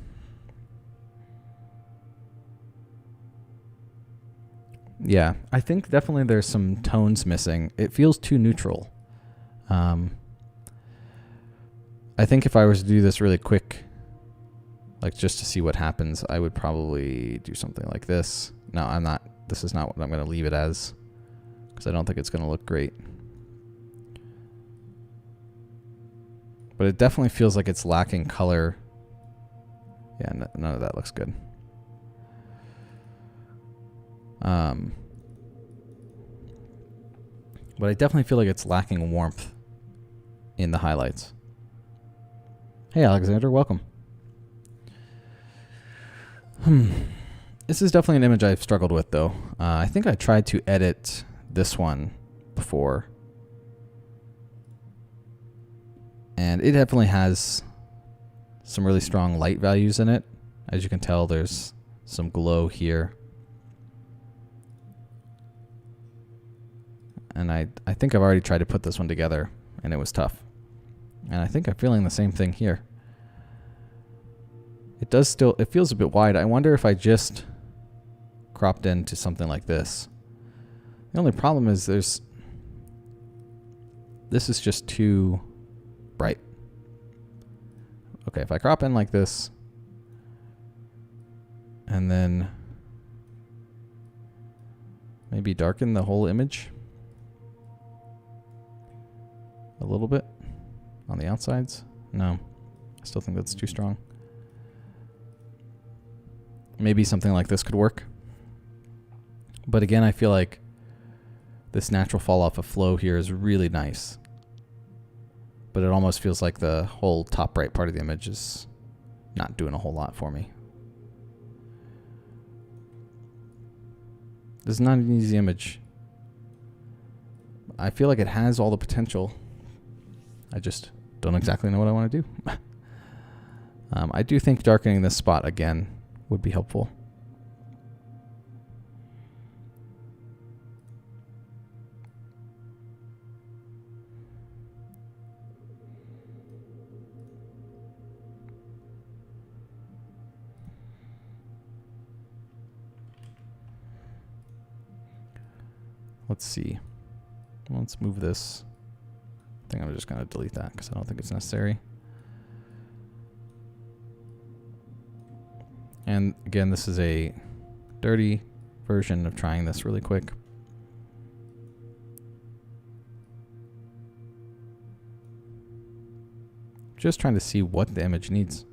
Yeah, I think definitely there's some tones missing. It feels too neutral. I think if I was to do this really quick, like just to see what happens, I would probably do something like this. No, I'm not. This is not what I'm going to leave it as, because I don't think it's going to look great. But it definitely feels like it's lacking color. Yeah, none of that looks good. But I definitely feel like it's lacking warmth in the highlights. Hey, Alexander, welcome. This is definitely an image I've struggled with, though. I think I tried to edit this one before. And it definitely has some really strong light values in it. As you can tell, there's some glow here. And I think I've already tried to put this one together, and it was tough. And I think I'm feeling the same thing here. It feels a bit wide. I wonder if I just cropped into something like this. The only problem is this is just too bright. Okay, if I crop in like this, and then maybe darken the whole image a little bit on the outsides. No, I still think that's too strong. Maybe something like this could work. But again, I feel like this natural fall off of flow here is really nice. But it almost feels like the whole top right part of the image is not doing a whole lot for me. This is not an easy image. I feel like it has all the potential. I just don't exactly know what I want to do. I do think darkening this spot again would be helpful. Let's see. Let's move this. I think I'm just going to delete that because I don't think it's necessary. And again, this is a dirty version of trying this really quick. Just trying to see what the image needs.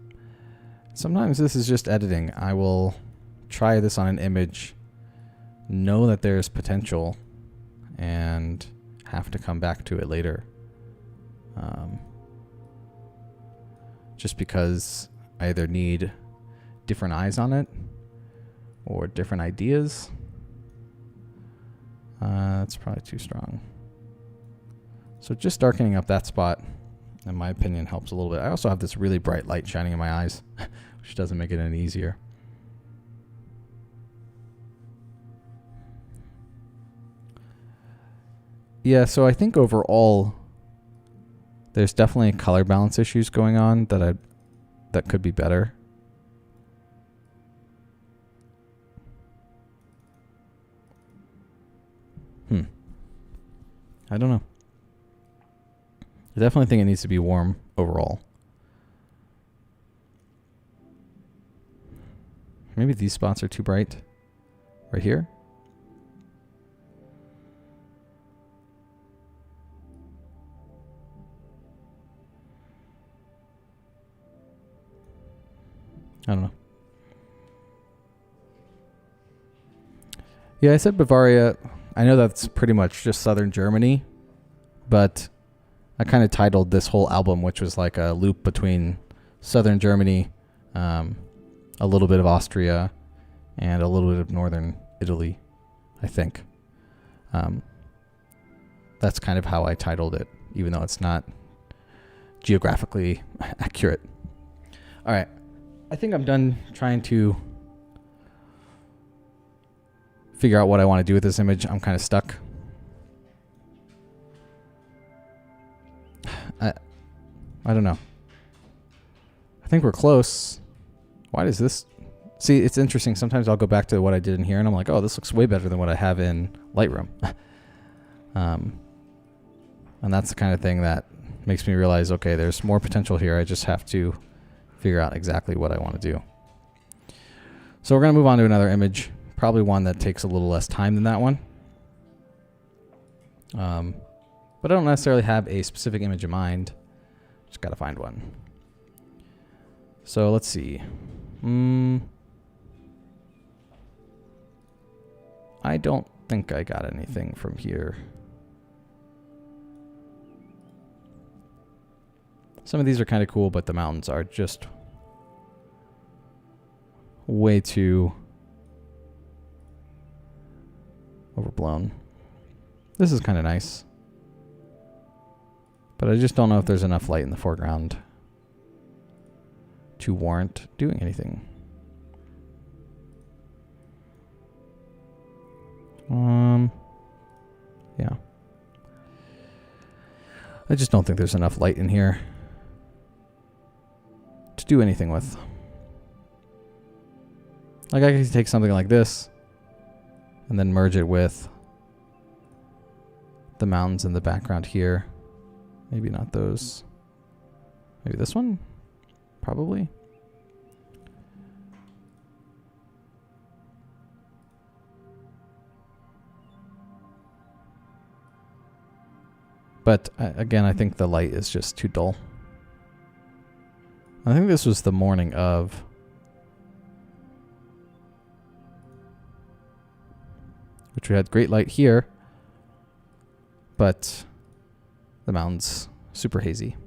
Sometimes this is just editing. I will try this on an image, know that there's potential, and have to come back to it later. Just because I either need different eyes on it or different ideas. That's probably too strong. So just darkening up that spot, in my opinion, helps a little bit. I also have this really bright light shining in my eyes, which doesn't make it any easier. Yeah, so I think overall there's definitely color balance issues going on that could be better. I don't know. I definitely think it needs to be warm overall. Maybe these spots are too bright. Right here? I don't know. Yeah, I said Bavaria. I know that's pretty much just southern Germany, but I kind of titled this whole album, which was like a loop between southern Germany, a little bit of Austria, and a little bit of northern Italy, I think. That's kind of how I titled it, even though it's not geographically accurate. All right. I think I'm done trying to figure out what I want to do with this image. I'm kind of stuck. I don't know. I think we're close. Why does this... See, it's interesting. Sometimes I'll go back to what I did in here and I'm like, oh, this looks way better than what I have in Lightroom. And that's the kind of thing that makes me realize, okay, there's more potential here. I just have to figure out exactly what I want to do. So we're going to move on to another image. Probably one that takes a little less time than that one. But I don't necessarily have a specific image in mind. Just got to find one. So let's see. I don't think I got anything from here. Some of these are kind of cool, but the mountains are just way too overblown. This is kind of nice, but I just don't know if there's enough light in the foreground to warrant doing anything. Yeah. I just don't think there's enough light in here to do anything with. Like I could take something like this and then merge it with the mountains in the background here. Maybe not those. Maybe this one? Probably. But again, I think the light is just too dull. I think this was the morning of. Which we had great light here. But the mountains super hazy.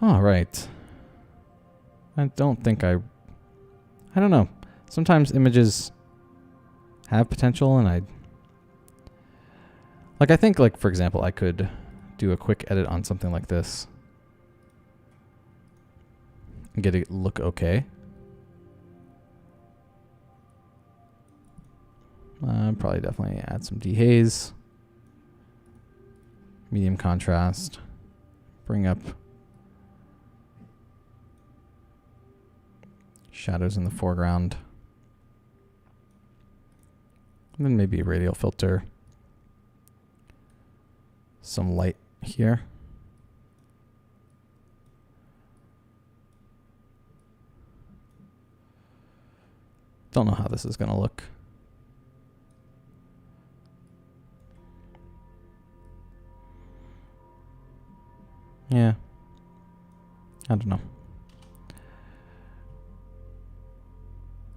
All right. I don't think I don't know. Sometimes images have potential and I think like, for example, I could do a quick edit on something like this and get it look okay. Probably definitely add some dehaze, medium contrast, bring up shadows in the foreground, and then maybe a radial filter, some light here. Don't know how this is going to look. Yeah. I don't know.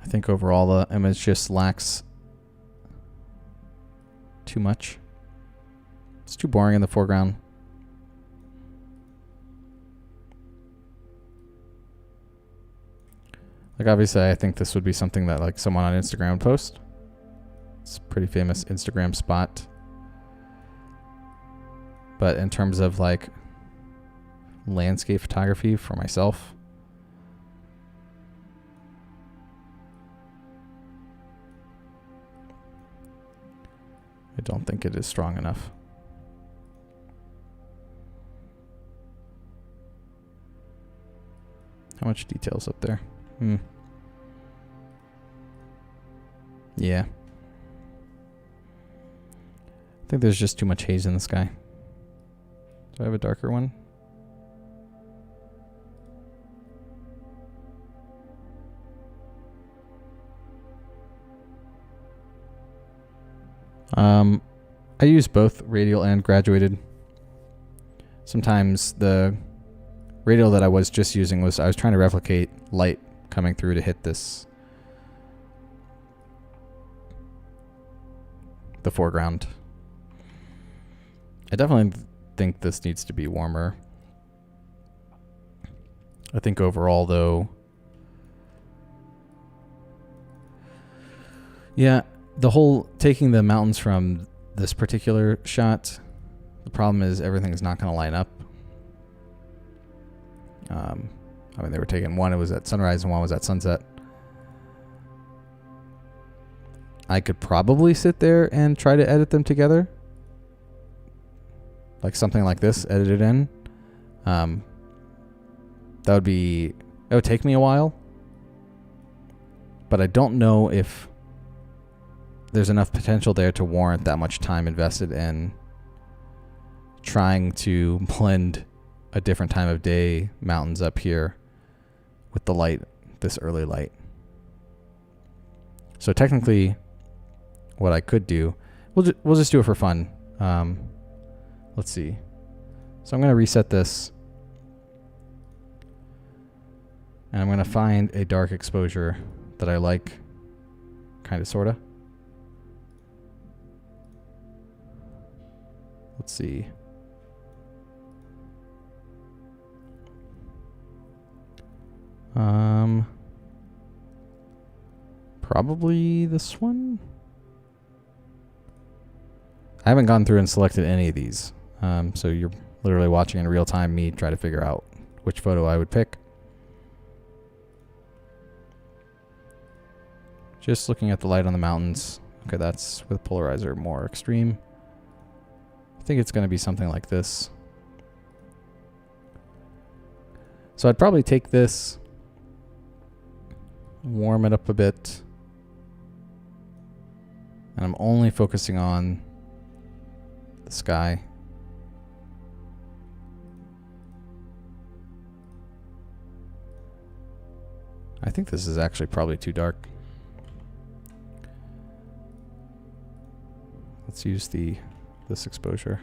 I think overall the image just lacks too much. It's too boring in the foreground. Like obviously I think this would be something that like someone on Instagram would post. It's a pretty famous Instagram spot. But in terms of like landscape photography for myself, I don't think it is strong enough. How much detail's up there? Yeah. I think there's just too much haze in the sky. Do I have a darker one? I use both radial and graduated. Sometimes the radial that I was just using was I was trying to replicate light coming through to hit the foreground. I definitely think this needs to be warmer. I think overall though, yeah, the whole taking the mountains from this particular shot, the problem is everything's not going to line up. I mean, they were taken, one it was at sunrise and one was at sunset. I could probably sit there and try to edit them together. Like something like this, edited in. That would take me a while. But I don't know if there's enough potential there to warrant that much time invested in trying to blend a different time of day mountains up here with the light, this early light. So technically, what I could do, we'll just do it for fun. Let's see. So I'm going to reset this. And I'm going to find a dark exposure that I like, kind of, sort of. Let's see. Probably this one. I haven't gone through and selected any of these. So you're literally watching in real time me try to figure out which photo I would pick. Just looking at the light on the mountains. Okay, that's with polarizer more extreme. I think it's going to be something like this. So I'd probably take this, warm it up a bit, and I'm only focusing on the sky. I think this is actually probably too dark. Let's use this exposure.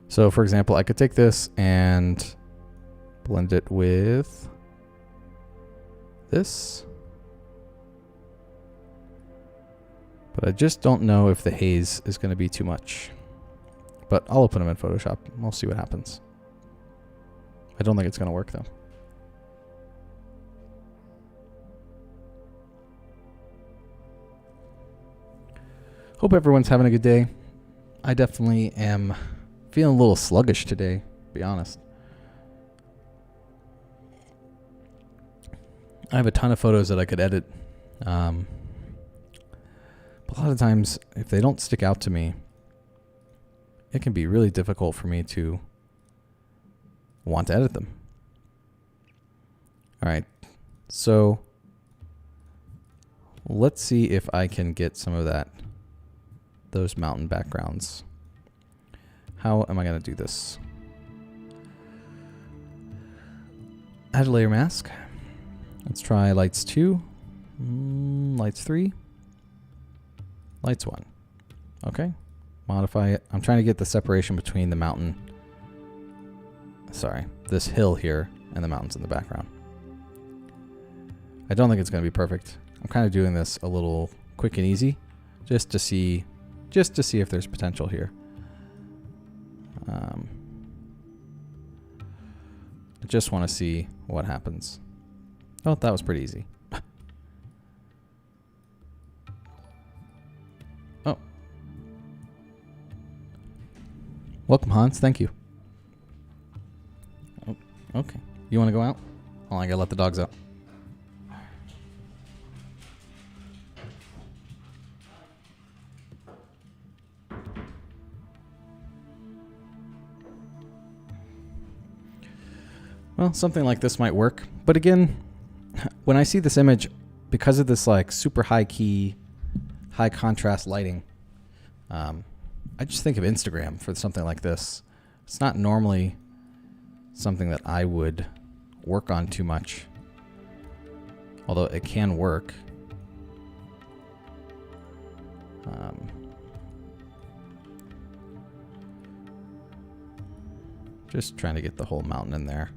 So for example, I could take this and blend it with this. But I just don't know if the haze is going to be too much. But I'll open them in Photoshop. We'll see what happens. I don't think it's going to work though. Hope everyone's having a good day. I definitely am feeling a little sluggish today, to be honest. I have a ton of photos that I could edit. But a lot of times, if they don't stick out to me, it can be really difficult for me to want to edit them. All right, so let's see if I can get some of those mountain backgrounds. How am I going to do this? Add a layer mask. Let's try lights 2, lights 3, lights 1. Okay, modify it. I'm trying to get the separation between the mountain, this hill here and the mountains in the background. I don't think it's going to be perfect. I'm kind of doing this a little quick and easy just to see if there's potential here. I just want to see what happens. Oh, that was pretty easy. Oh. Welcome, Hans. Thank you. Oh. Okay. You want to go out? Oh, I gotta let the dogs out. Well, something like this might work. But again, when I see this image, because of this like super high key, high contrast lighting, I just think of Instagram for something like this. It's not normally something that I would work on too much, although it can work. Just trying to get the whole mountain in there.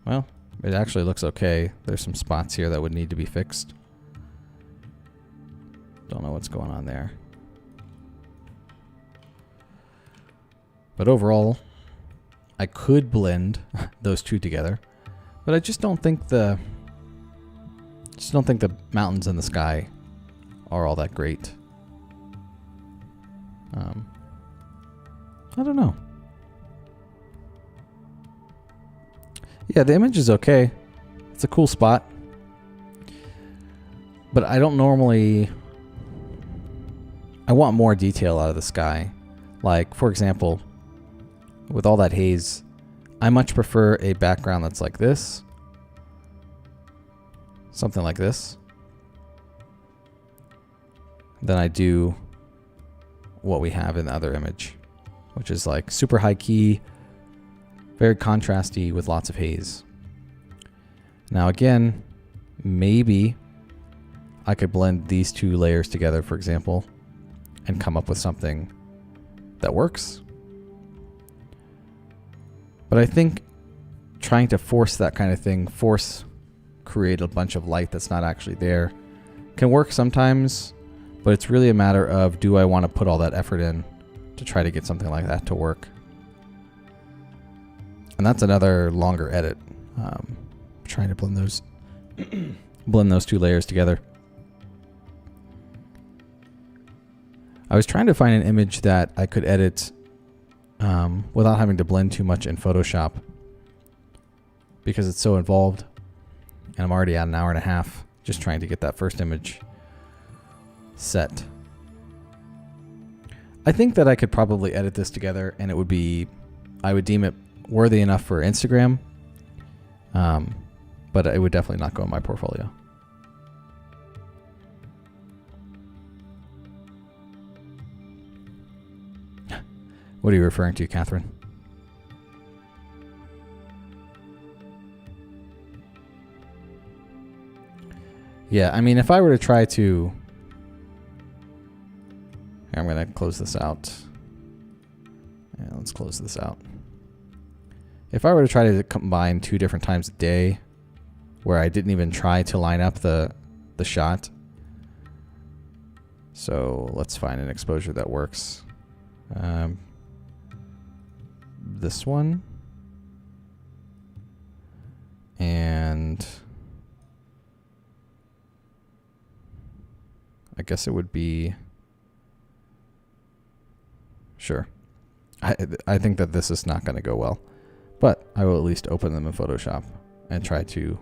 Well, it actually looks okay. There's some spots here that would need to be fixed. Don't know what's going on there. But overall, I could blend those two together, but I just don't think the mountains in the sky are all that great. I don't know. Yeah, the image is okay. It's a cool spot. But I don't normally... I want more detail out of the sky. Like, for example, with all that haze, I much prefer a background that's like this. Something like this. Than I do what we have in the other image, which is like super high key, very contrasty with lots of haze. Now again, maybe I could blend these two layers together, for example, and come up with something that works. But I think trying to force that kind of thing, create a bunch of light that's not actually there, can work sometimes, but it's really a matter of, do I want to put all that effort in to try to get something like that to work? And that's another longer edit. Trying to blend those blend those two layers together. I was trying to find an image that I could edit without having to blend too much in Photoshop, because it's so involved, and I'm already at an hour and a half just trying to get that first image set. I think that I could probably edit this together and it would be, I would deem it worthy enough for Instagram, but it would definitely not go in my portfolio. What are you referring to, Catherine? Yeah, I mean, if I were to try to... I'm going to close this out. Yeah, let's close this out. If I were to try to combine two different times a day, where I didn't even try to line up the shot. So let's find an exposure that works. This one. And I guess it would be... Sure. I think that this is not going to go well, but I will at least open them in Photoshop and try to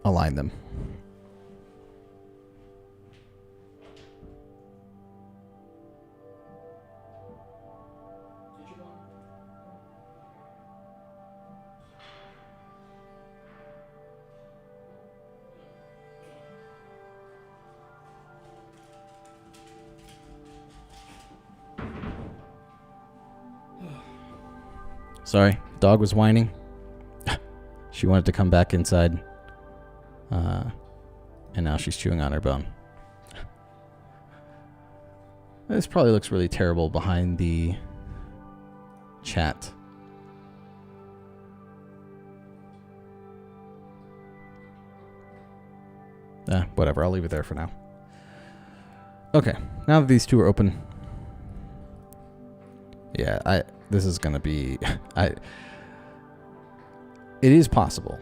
align them. Sorry, dog was whining. She wanted to come back inside. And now she's chewing on her bone. This probably looks really terrible behind the chat. Whatever, I'll leave it there for now. Okay, now that these two are open. Yeah, this is going to be... It is possible.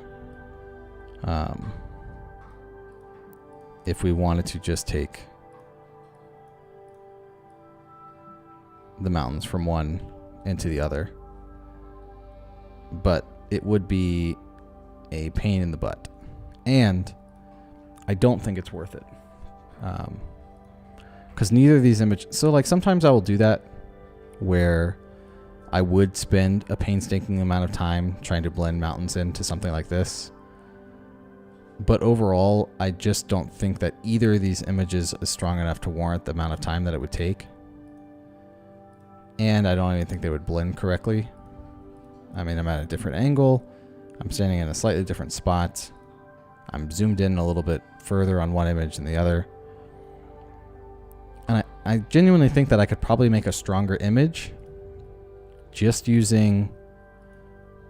If we wanted to just take the mountains from one into the other. But it would be a pain in the butt. And I don't think it's worth it. Because neither of these images... So, like, sometimes I will do that where I would spend a painstaking amount of time trying to blend mountains into something like this. But overall, I just don't think that either of these images is strong enough to warrant the amount of time that it would take. And I don't even think they would blend correctly. I mean, I'm at a different angle. I'm standing in a slightly different spot. I'm zoomed in a little bit further on one image than the other. And I genuinely think that I could probably make a stronger image just using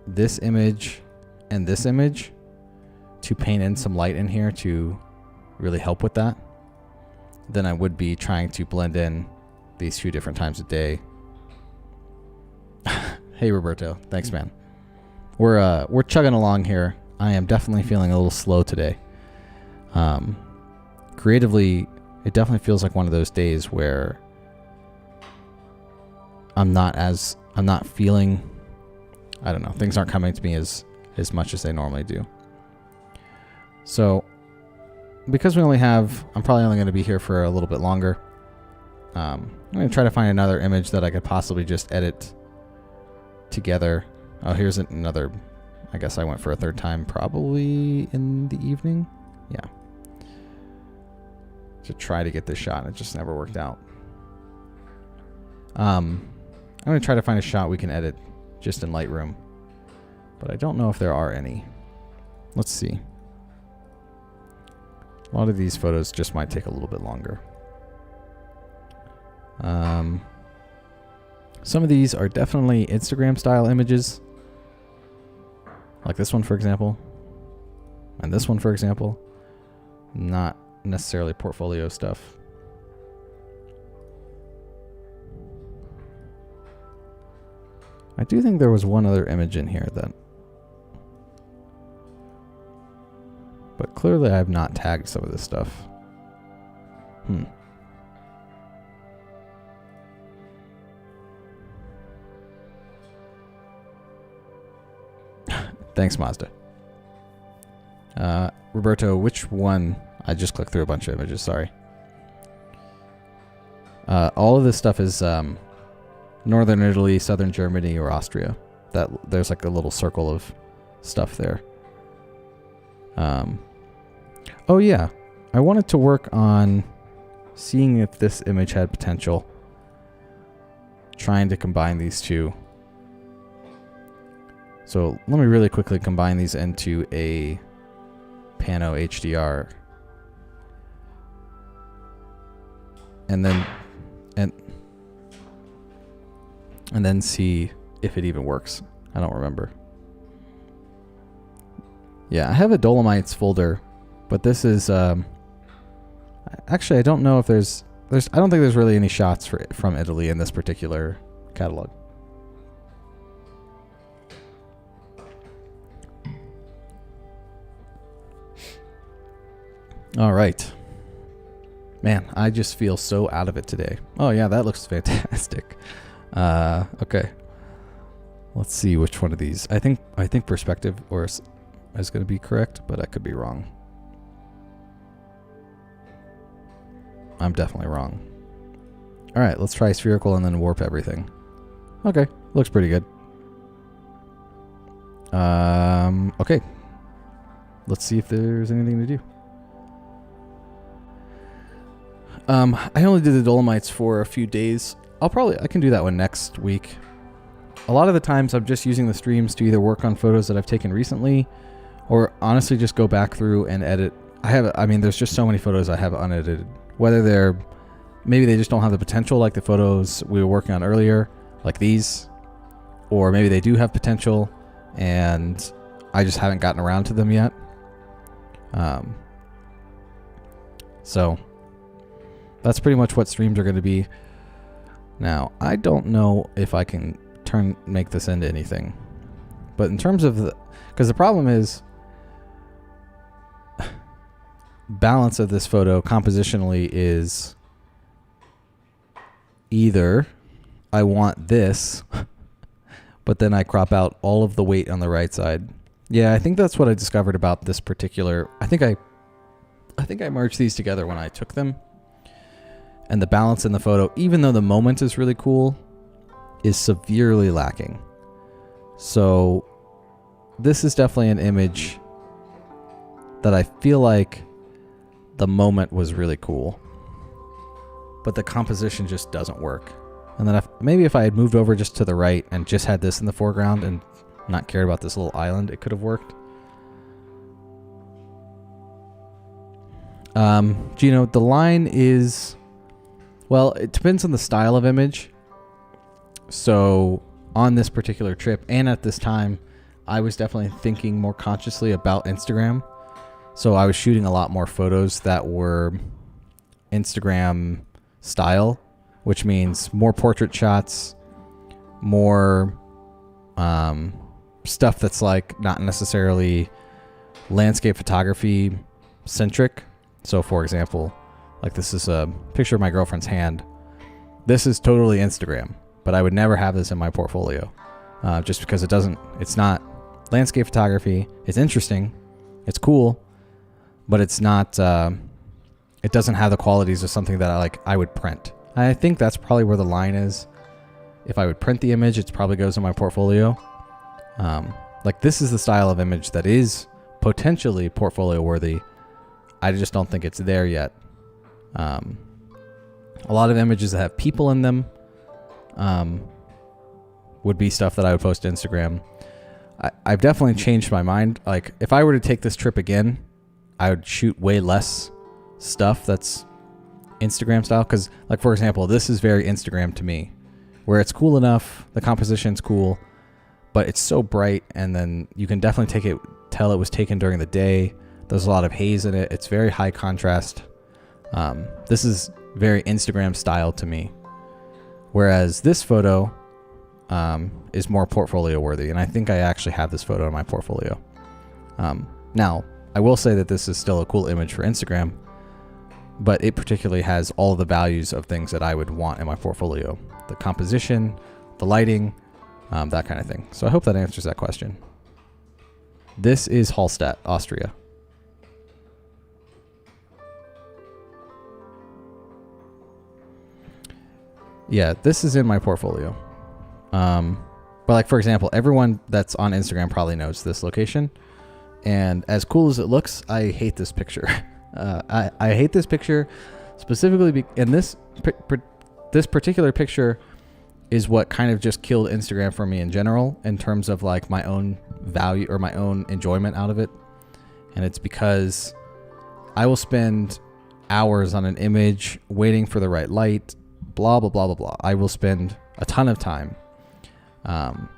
this image and this image to paint in some light in here to really help with that than I would be trying to blend in these two different times a day. Hey, Roberto. Thanks, man. We're chugging along here. I am definitely feeling a little slow today. Creatively, it definitely feels like one of those days where I'm not feeling, I don't know, things aren't coming to me as much as they normally do. So, because I'm probably only going to be here for a little bit longer. I'm going to try to find another image that I could possibly just edit together. Oh, here's another. I guess I went for a third time, probably in the evening. Yeah. To try to get this shot, and it just never worked out. I'm going to try to find a shot we can edit just in Lightroom, but I don't know if there are any. Let's see. A lot of these photos just might take a little bit longer. Some of these are definitely Instagram style images. Like this one, for example. And this one, for example. Not necessarily portfolio stuff. I do think there was one other image in here that... But clearly I have not tagged some of this stuff. Thanks, Mazda. Roberto, which one? I just clicked through a bunch of images, sorry. All of this stuff is Northern Italy, Southern Germany, or Austria. There's like a little circle of stuff there. Oh yeah, I wanted to work on seeing if this image had potential. Trying to combine these two. So let me really quickly combine these into a Pano HDR. And then see if it even works. I don't remember. Yeah, I have a Dolomites folder, but this is actually I don't know if there's I don't think there's really any shots from Italy in this particular catalog. All right. Man, I just feel so out of it today. Oh yeah, that looks fantastic. Okay. Let's see which one of these. I think perspective is going to be correct, but I could be wrong. I'm definitely wrong. All right, let's try spherical and then warp everything. Okay, looks pretty good. Okay. Let's see if there's anything to do. I only did the Dolomites for a few days. I can do that one next week. A lot of the times I'm just using the streams to either work on photos that I've taken recently or honestly just go back through and edit. There's just so many photos I have unedited. Whether maybe they just don't have the potential like the photos we were working on earlier, like these, or maybe they do have potential and I just haven't gotten around to them yet. So that's pretty much what streams are going to be. Now, I don't know if I can make this into anything. But in terms of because the problem is balance of this photo compositionally is either I want this, but then I crop out all of the weight on the right side. Yeah, I think that's what I discovered about this particular. I think I merged these together when I took them. And the balance in the photo, even though the moment is really cool, is severely lacking. So this is definitely an image that I feel like the moment was really cool, but the composition just doesn't work. And then maybe if I had moved over just to the right and just had this in the foreground and not cared about this little island, it could have worked. Gino, the line is, well, it depends on the style of image. So on this particular trip and at this time, I was definitely thinking more consciously about Instagram. So I was shooting a lot more photos that were Instagram style, which means more portrait shots, more stuff that's like not necessarily landscape photography centric. So for example, like this is a picture of my girlfriend's hand. This is totally Instagram, but I would never have this in my portfolio just because it's not landscape photography. It's interesting. It's cool, but it's not, it doesn't have the qualities of something that I would print. I think that's probably where the line is. If I would print the image, it probably goes in my portfolio. Like this is the style of image that is potentially portfolio worthy. I just don't think it's there yet. A lot of images that have people in them would be stuff that I would post to Instagram. I've definitely changed my mind. Like if I were to take this trip again, I would shoot way less stuff that's Instagram style. Because like, for example, this is very Instagram to me, where it's cool enough. The composition's cool, but it's so bright. And then you can definitely tell it was taken during the day. There's a lot of haze in it. It's very high contrast. This is very Instagram style to me. Whereas this photo is more portfolio worthy. And I think I actually have this photo in my portfolio. Now, I will say that this is still a cool image for Instagram, but it particularly has all the values of things that I would want in my portfolio. The composition, the lighting, that kind of thing. So I hope that answers that question. This is Hallstatt, Austria. Yeah, this is in my portfolio. But like, for example, everyone that's on Instagram probably knows this location. And as cool as it looks, I hate this picture. I hate this picture specifically, and this particular picture is what kind of just killed Instagram for me in general in terms of like my own value or my own enjoyment out of it. And it's because I will spend hours on an image waiting for the right light, blah, blah, blah, blah, blah. I will spend a ton of time on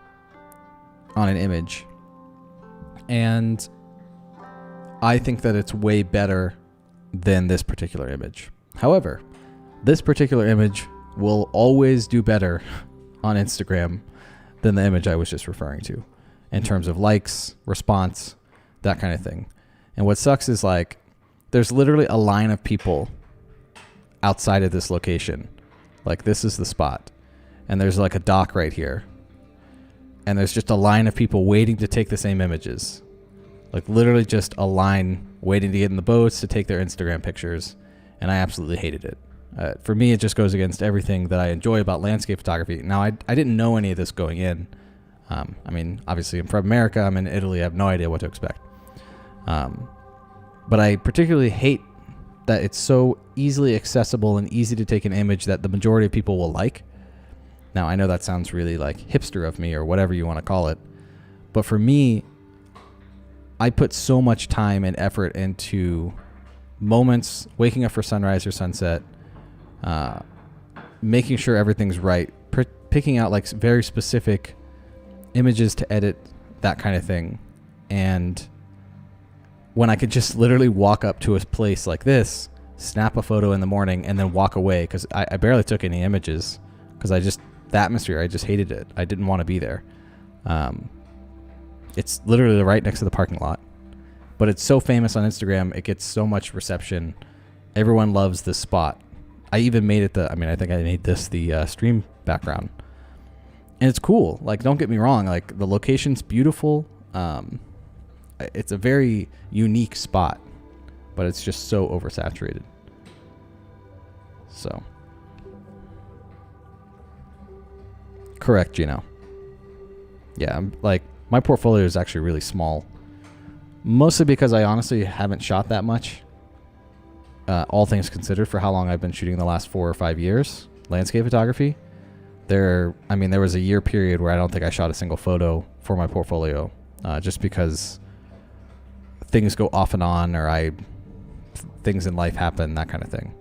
an image. And I think that it's way better than this particular image. However, this particular image will always do better on Instagram than the image I was just referring to in terms of likes, response, that kind of thing. And what sucks is like, there's literally a line of people outside of this location. Like this is the spot. And there's like a dock right here. And there's just a line of people waiting to take the same images. Like literally just a line waiting to get in the boats to take their Instagram pictures. And I absolutely hated it. For me, it just goes against everything that I enjoy about landscape photography. Now, I didn't know any of this going in. I mean, obviously I'm from America. I'm in Italy. I have no idea what to expect. But I particularly hate that it's so easily accessible and easy to take an image that the majority of people will like. Now, I know that sounds really like hipster of me or whatever you want to call it. But for me, I put so much time and effort into moments, waking up for sunrise or sunset, making sure everything's right, picking out like very specific images to edit, that kind of thing. And when I could just literally walk up to a place like this, snap a photo in the morning, and then walk away, because I barely took any images, because the atmosphere, I just hated it. I didn't want to be there. It's literally right next to the parking lot. But it's so famous on Instagram, it gets so much reception. Everyone loves this spot. I even made it I think I made this the stream background. And it's cool. Like, don't get me wrong. Like, the location's beautiful. It's a very unique spot, but it's just so oversaturated. So, correct, Gino. Yeah, like, my portfolio is actually really small. Mostly because I honestly haven't shot that much. All things considered, for how long I've been shooting the last 4 or 5 years, landscape photography. There was a year period where I don't think I shot a single photo for my portfolio, just because things go off and on, or things in life happen, that kind of thing.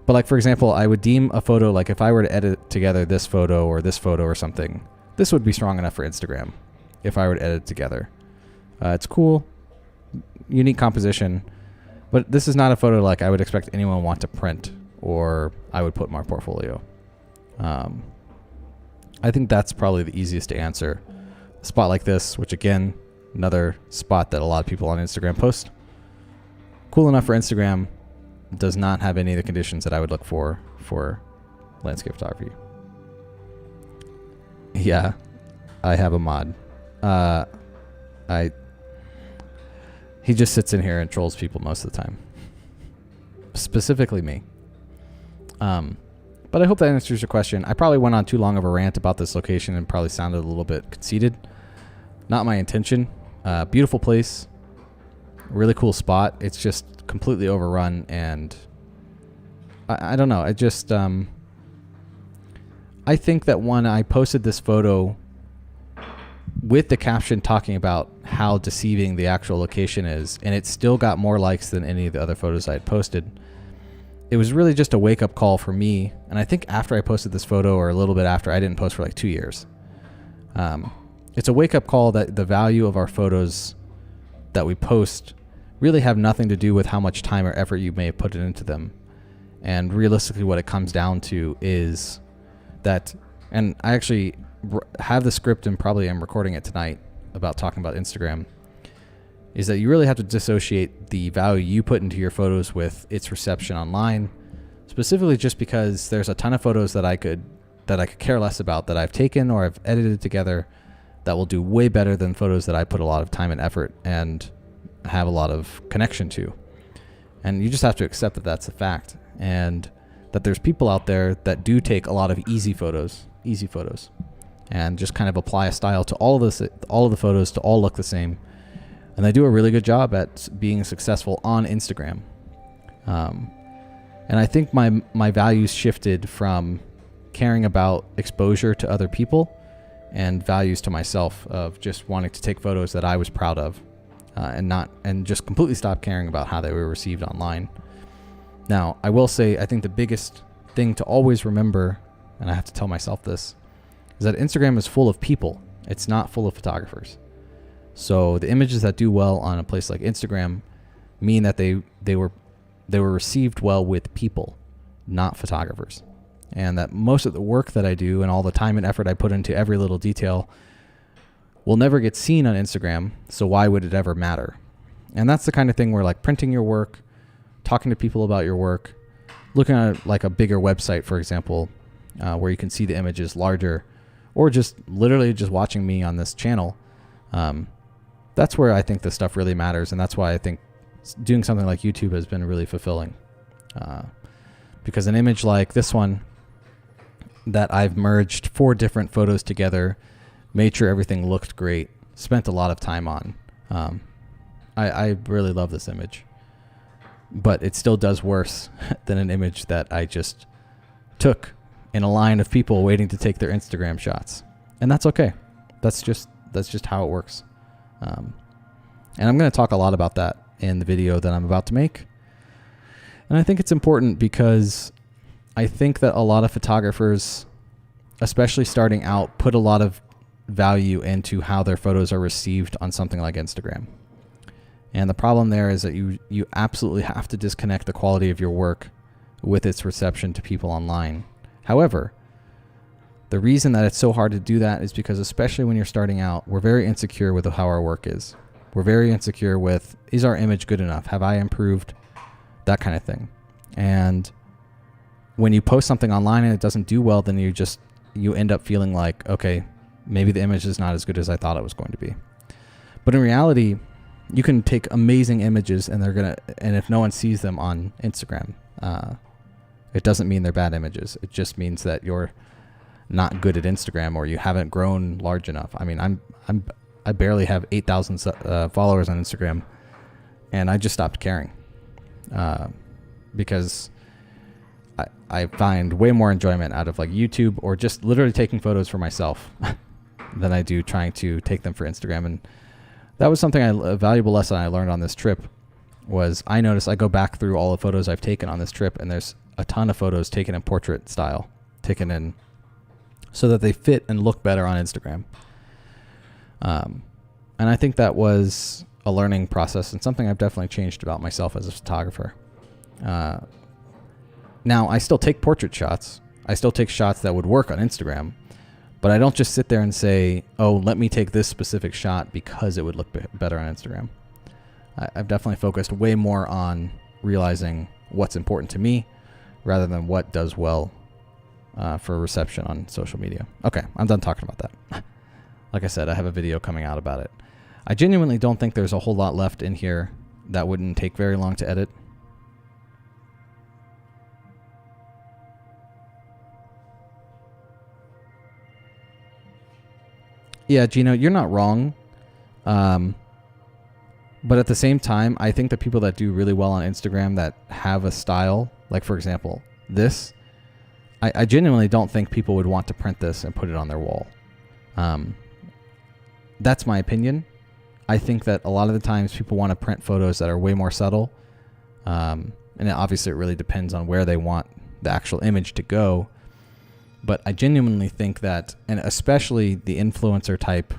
But like, for example, I would deem a photo, like if I were to edit together this photo or something, this would be strong enough for Instagram if I were to edit it together. It's cool, unique composition, but this is not a photo like I would expect anyone want to print or I would put in my portfolio. I think that's probably the easiest to answer. A spot like this, which again, another spot that a lot of people on Instagram post. Cool enough for Instagram, does not have any of the conditions that I would look for landscape photography. Yeah, I have a mod. He just sits in here and trolls people most of the time. Specifically me. But I hope that answers your question. I probably went on too long of a rant about this location and probably sounded a little bit conceited. Not my intention. Beautiful place. Really cool spot. It's just completely overrun, and I don't know. I think that when I posted this photo with the caption talking about how deceiving the actual location is, and it still got more likes than any of the other photos I had posted, it was really just a wake-up call for me. And I think after I posted this photo, or a little bit after, I didn't post for like 2 years. It's a wake-up call that the value of our photos that we post really have nothing to do with how much time or effort you may have put into them. And realistically, what it comes down to is that, and I actually have the script and probably am recording it tonight about talking about Instagram, is that you really have to dissociate the value you put into your photos with its reception online. Specifically just because there's a ton of photos that I could care less about that I've taken or I've edited together that will do way better than photos that I put a lot of time and effort and have a lot of connection to. And you just have to accept that that's a fact, and that there's people out there that do take a lot of easy photos, and just kind of apply a style to all of the photos to all look the same. And they do a really good job at being successful on Instagram. And I think my values shifted from caring about exposure to other people and values to myself of just wanting to take photos that I was proud of, and just completely stop caring about how they were received online. Now, I will say, I think the biggest thing to always remember, and I have to tell myself this, is that Instagram is full of people. It's not full of photographers. So the images that do well on a place like Instagram mean that they were received well with people, not photographers. And that most of the work that I do and all the time and effort I put into every little detail will never get seen on Instagram, so why would it ever matter? And that's the kind of thing where, like, printing your work, talking to people about your work, looking at like a bigger website, for example, where you can see the images larger, or just literally just watching me on this channel, that's where I think this stuff really matters. And that's why I think doing something like YouTube has been really fulfilling. Because an image like this one that I've merged 4 different photos together, made sure everything looked great, spent a lot of time on. I really love this image, but it still does worse than an image that I just took in a line of people waiting to take their Instagram shots. And that's okay. That's just how it works. And I'm going to talk a lot about that in the video that I'm about to make. And I think it's important because I think that a lot of photographers, especially starting out, put a lot of value into how their photos are received on something like Instagram. And the problem there is that you absolutely have to disconnect the quality of your work with its reception to people online. However, the reason that it's so hard to do that is because, especially when you're starting out, we're very insecure with how our work is. We're very insecure with, is our image good enough? Have I improved? That kind of thing. And when you post something online and it doesn't do well, then you just you end up feeling like, okay, maybe the image is not as good as I thought it was going to be. But in reality, you can take amazing images and if no one sees them on Instagram, it doesn't mean they're bad images. It just means that you're not good at Instagram, or you haven't grown large enough. I mean, I barely have 8,000 followers on Instagram, and I just stopped caring because I find way more enjoyment out of like YouTube or just literally taking photos for myself than I do trying to take them for Instagram. And that was something a valuable lesson I learned on this trip. Was I noticed I go back through all the photos I've taken on this trip, and there's a ton of photos taken in portrait style, taken in so that they fit and look better on Instagram. And I think that was a learning process and something I've definitely changed about myself as a photographer. Now, I still take portrait shots. I still take shots that would work on Instagram, but I don't just sit there and say, oh, let me take this specific shot because it would look better on Instagram. I've definitely focused way more on realizing what's important to me rather than what does well for reception on social media. Okay, I'm done talking about that. Like I said, I have a video coming out about it. I genuinely don't think there's a whole lot left in here that wouldn't take very long to edit. Yeah, Gino, you're not wrong. But at the same time, I think the people that do really well on Instagram that have a style, like for example, this, I genuinely don't think people would want to print this and put it on their wall. That's my opinion. I think that a lot of the times people want to print photos that are way more subtle. And obviously it really depends on where they want the actual image to go. But I genuinely think that, and especially the influencer type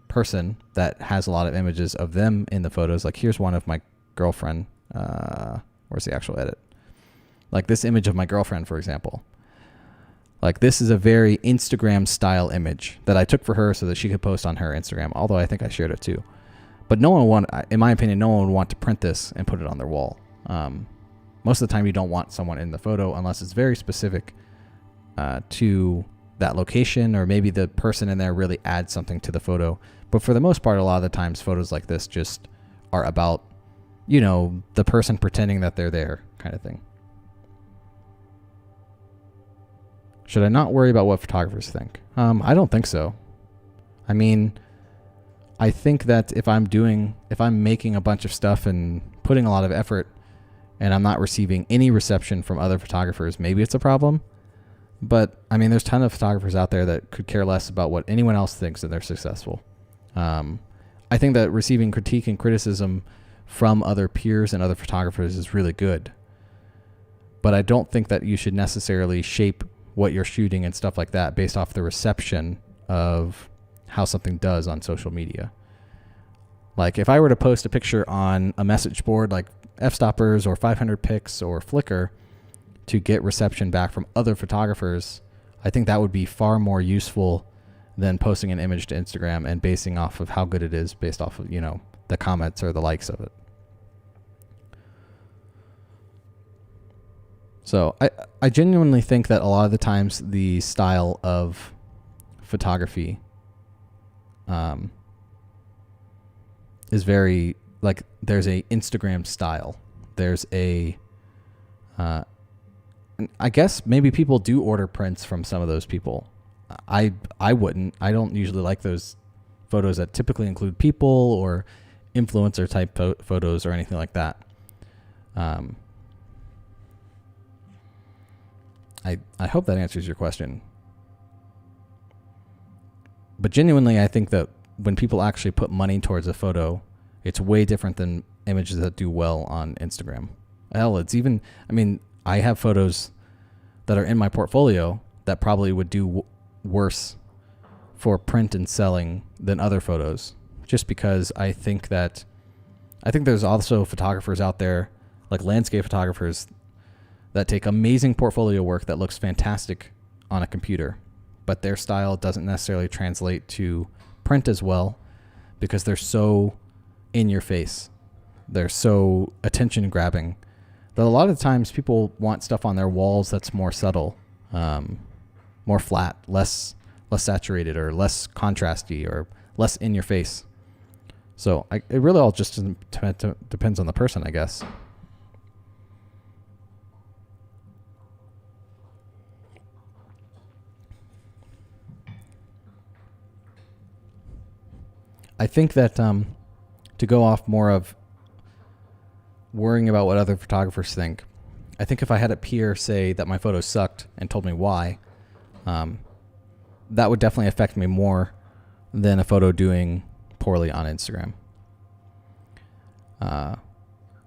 person that has a lot of images of them in the photos, like here's one of my girlfriend. Where's the actual edit? Like this image of my girlfriend, for example. Like this is a very Instagram style image that I took for her so that she could post on her Instagram, although I think I shared it too. But no one in my opinion, no one would want to print this and put it on their wall. Most of the time you don't want someone in the photo unless it's very specific to that location, or maybe the person in there really adds something to the photo. But for the most part, a lot of the times photos like this just are about, you know, the person pretending that they're there kind of thing. Should I not worry about what photographers think? I don't think so. I mean, I think that if I'm making a bunch of stuff and putting a lot of effort and I'm not receiving any reception from other photographers, maybe it's a problem. But I mean, there's a ton of photographers out there that could care less about what anyone else thinks that they're successful. I think that receiving critique and criticism from other peers and other photographers is really good. But I don't think that you should necessarily shape what you're shooting and stuff like that based off the reception of how something does on social media. Like if I were to post a picture on a message board like F-Stoppers or 500 Pics or Flickr to get reception back from other photographers, I think that would be far more useful than posting an image to Instagram and basing off of how good it is based off of, you know, the comments or the likes of it. So I genuinely think that a lot of the times the style of photography is very, like, there's a Instagram style. There's a, I guess maybe people do order prints from some of those people. I wouldn't. I don't usually like those photos that typically include people or influencer type photos or anything like that. I hope that answers your question. But genuinely, I think that when people actually put money towards a photo, it's way different than images that do well on Instagram. Hell, it's even, I mean, I have photos that are in my portfolio that probably would do worse for print and selling than other photos, just because I think there's also photographers out there, like landscape photographers, that take amazing portfolio work that looks fantastic on a computer, but their style doesn't necessarily translate to print as well because they're so in your face. They're so attention grabbing that a lot of times people want stuff on their walls that's more subtle. more flat, less saturated, or less contrasty, or less in your face. So it really all just depends on the person, I guess. I think that to go off more of worrying about what other photographers think, I think if I had a peer say that my photo sucked and told me why, that would definitely affect me more than a photo doing poorly on Instagram. I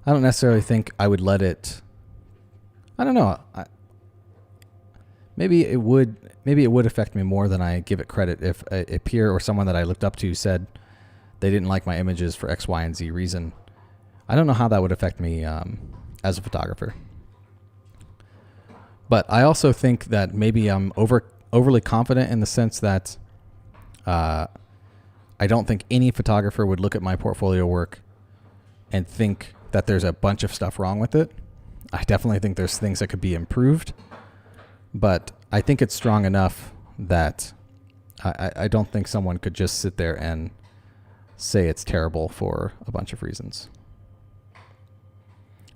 don't necessarily think I would let it. I don't know. Maybe it would affect me more than I give it credit if a peer or someone that I looked up to said they didn't like my images for X, Y, and Z reason. I don't know how that would affect me as a photographer. But I also think that maybe I'm overly confident in the sense that I don't think any photographer would look at my portfolio work and think that there's a bunch of stuff wrong with it. I definitely think there's things that could be improved, but I think it's strong enough that I don't think someone could just sit there and say it's terrible for a bunch of reasons.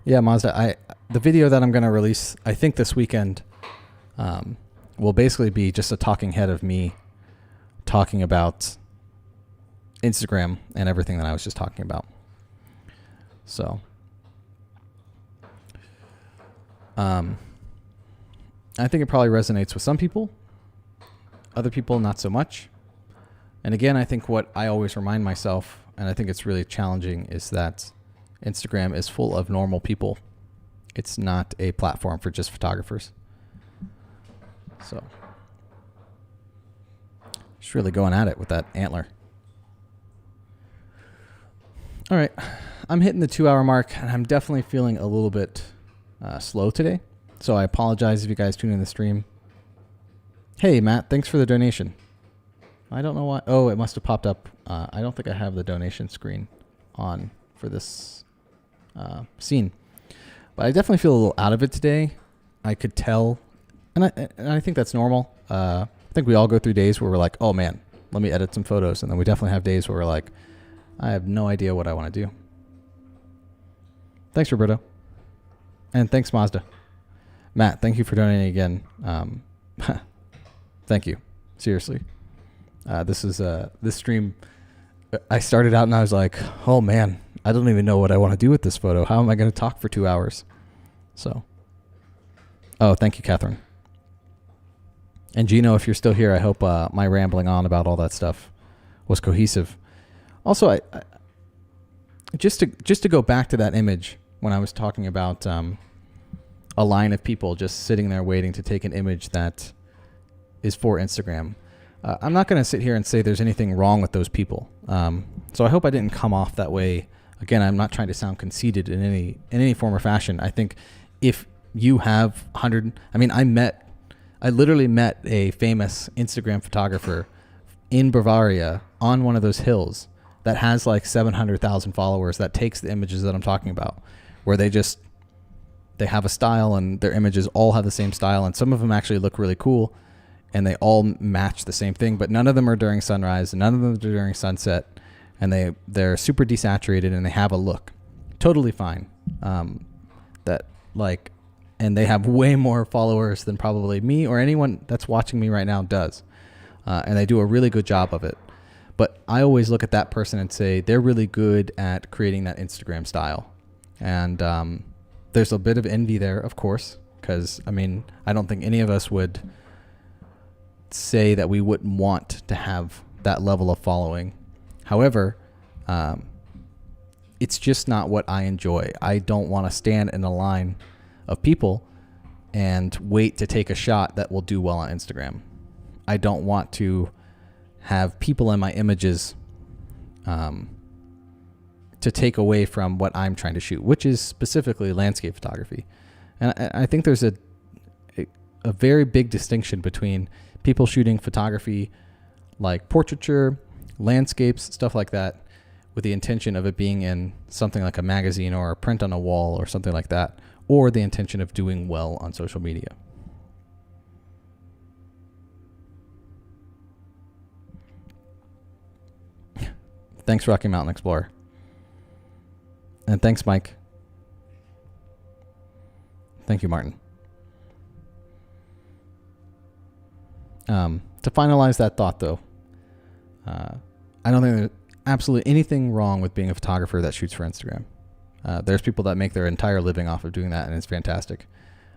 Yeah, Mazda, the video that I'm going to release, I think this weekend, will basically be just a talking head of me talking about Instagram and everything that I was just talking about. So, I think it probably resonates with some people, other people not so much. And again, I think what I always remind myself, and I think it's really challenging, is that Instagram is full of normal people. It's not a platform for just photographers. So, just really going at it with that antler. All right, I'm hitting the 2-hour mark, and I'm definitely feeling a little bit slow today. So I apologize if you guys tune in the stream. Hey, Matt, thanks for the donation. I don't know why. Oh, it must have popped up. I don't think I have the donation screen on for this scene. But I definitely feel a little out of it today. I could tell. And I think that's normal. I think we all go through days where we're like, oh, man, let me edit some photos. And then we definitely have days where we're like, I have no idea what I want to do. Thanks, Roberto. And thanks, Mazda. Matt, thank you for donating again. Thank you. Seriously. This stream, I started out and I was like, oh man, I don't even know what I want to do with this photo. How am I going to talk for 2 hours? So, oh, thank you, Catherine. And Gino, if you're still here, I hope my rambling on about all that stuff was cohesive. Also, I just to go back to that image when I was talking about a line of people just sitting there waiting to take an image that is for Instagram. I'm not going to sit here and say there's anything wrong with those people. So I hope I didn't come off that way. Again, I'm not trying to sound conceited in any form or fashion. I think if you have 100, I literally met a famous Instagram photographer in Bavaria on one of those hills that has like 700,000 followers that takes the images that I'm talking about, where they have a style and their images all have the same style, and some of them actually look really cool and they all match the same thing, but none of them are during sunrise and none of them are during sunset, and they're super desaturated and they have a look totally fine. And they have way more followers than probably me or anyone that's watching me right now does. And they do a really good job of it. But I always look at that person and say they're really good at creating that Instagram style. And there's a bit of envy there, of course, because, I don't think any of us would say that we wouldn't want to have that level of following. However, it's just not what I enjoy. I don't want to stand in a line of people and wait to take a shot that will do well on Instagram. I don't want to have people in my images to take away from what I'm trying to shoot, which is specifically landscape photography. And I think there's a very big distinction between people shooting photography like portraiture, landscapes, stuff like that, with the intention of it being in something like a magazine or a print on a wall or something like that, or the intention of doing well on social media. Thanks, Rocky Mountain Explorer. And thanks, Mike. Thank you, Martin. To finalize that thought, though, I don't think there's absolutely anything wrong with being a photographer that shoots for Instagram. There's people that make their entire living off of doing that, and it's fantastic.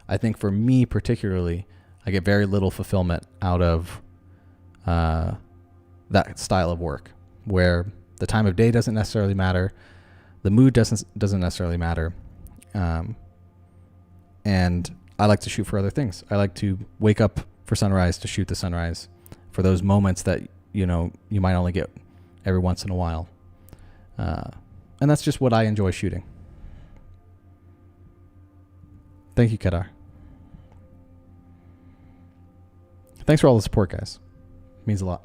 I think for me particularly, I get very little fulfillment out of that style of work, where the time of day doesn't necessarily matter, the mood doesn't necessarily matter, and I like to shoot for other things. I like to wake up for sunrise to shoot the sunrise, for those moments that you might only get every once in a while, and that's just what I enjoy shooting. Thank you, Kedar. Thanks for all the support, guys. It means a lot.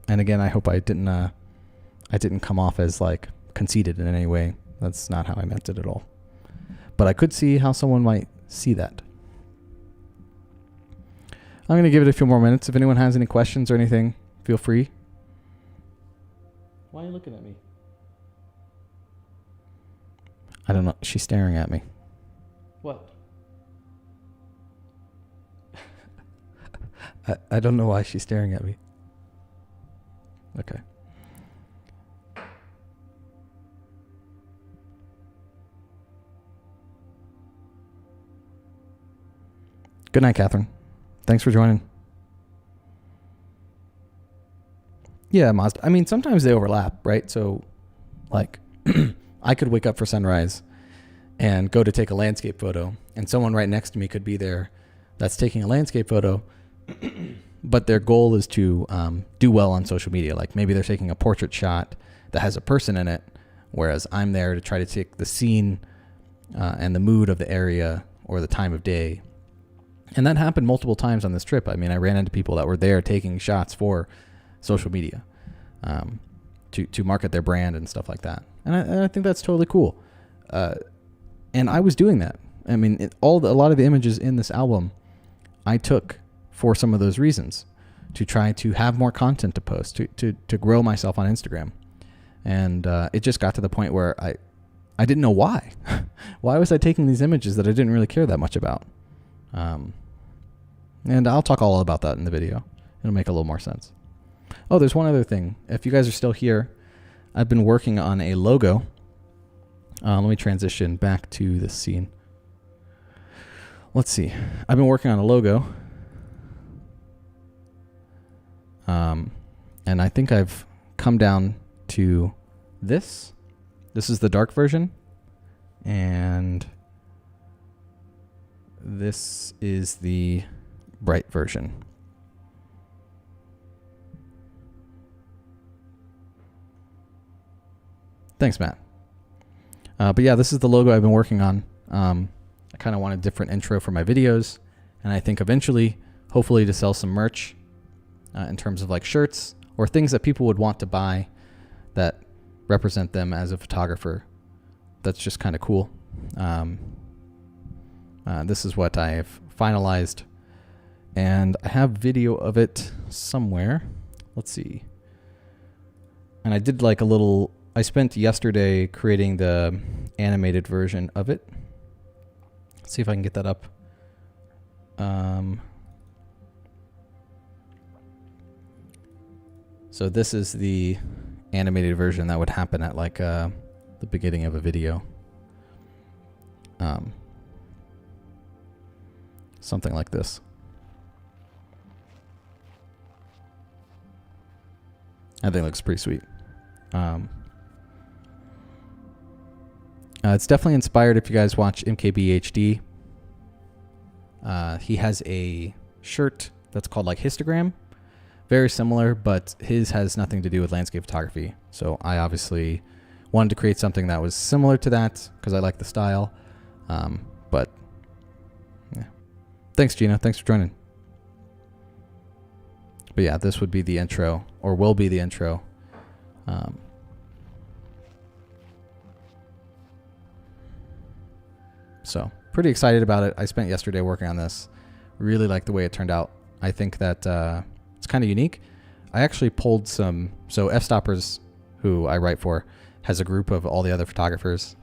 And again, I hope I didn't come off as like conceited in any way. That's not how I meant it at all. But I could see how someone might see that. I'm going to give it a few more minutes. If anyone has any questions or anything, feel free. Why are you looking at me? I don't know. She's staring at me. What? I don't know why she's staring at me. Okay. Good night, Catherine. Thanks for joining. Yeah, Mazda. I mean, sometimes they overlap, right? So, like, I could wake up for sunrise and go to take a landscape photo, and someone right next to me could be there that's taking a landscape photo, but their goal is to do well on social media. Like maybe they're taking a portrait shot that has a person in it, whereas I'm there to try to take the scene and the mood of the area or the time of day. And that happened multiple times on this trip. I mean, I ran into people that were there taking shots for social media to market their brand and stuff like that. And I think that's totally cool. And I was doing that. I mean, a lot of the images in this album I took for some of those reasons, to try to have more content to post, to grow myself on Instagram. And it just got to the point where I didn't know why. Why was I taking these images that I didn't really care that much about? And I'll talk all about that in the video. It'll make a little more sense. Oh, there's one other thing. If you guys are still here, I've been working on a logo. Let me transition back to this scene. Let's see. I've been working on a logo. And I think I've come down to this. This is the dark version. And this is the bright version. Thanks, Matt. But yeah, this is the logo I've been working on. I kind of want a different intro for my videos. And I think eventually, hopefully to sell some merch in terms of like shirts or things that people would want to buy that represent them as a photographer. That's just kind of cool. This is what I have finalized, and I have video of it somewhere. Let's see. And I did like I spent yesterday creating the animated version of it. Let's see if I can get that up. So this is the animated version that would happen at like the beginning of a video. Something like this. I think it looks pretty sweet. It's definitely inspired if you guys watch 𝐒𝐥𝐬𝐷. He has a shirt that's called like histogram. Very similar, but his has nothing to do with landscape photography. So I obviously wanted to create something that was similar to that because I like the style. But yeah. Thanks, Gina. Thanks for joining. But yeah, this would be the intro, or will be the intro. So pretty excited about it. I spent yesterday working on this. Really like the way it turned out. I think that it's kind of unique. I actually pulled some, so f-stoppers who I write for, has a group of all the other photographers,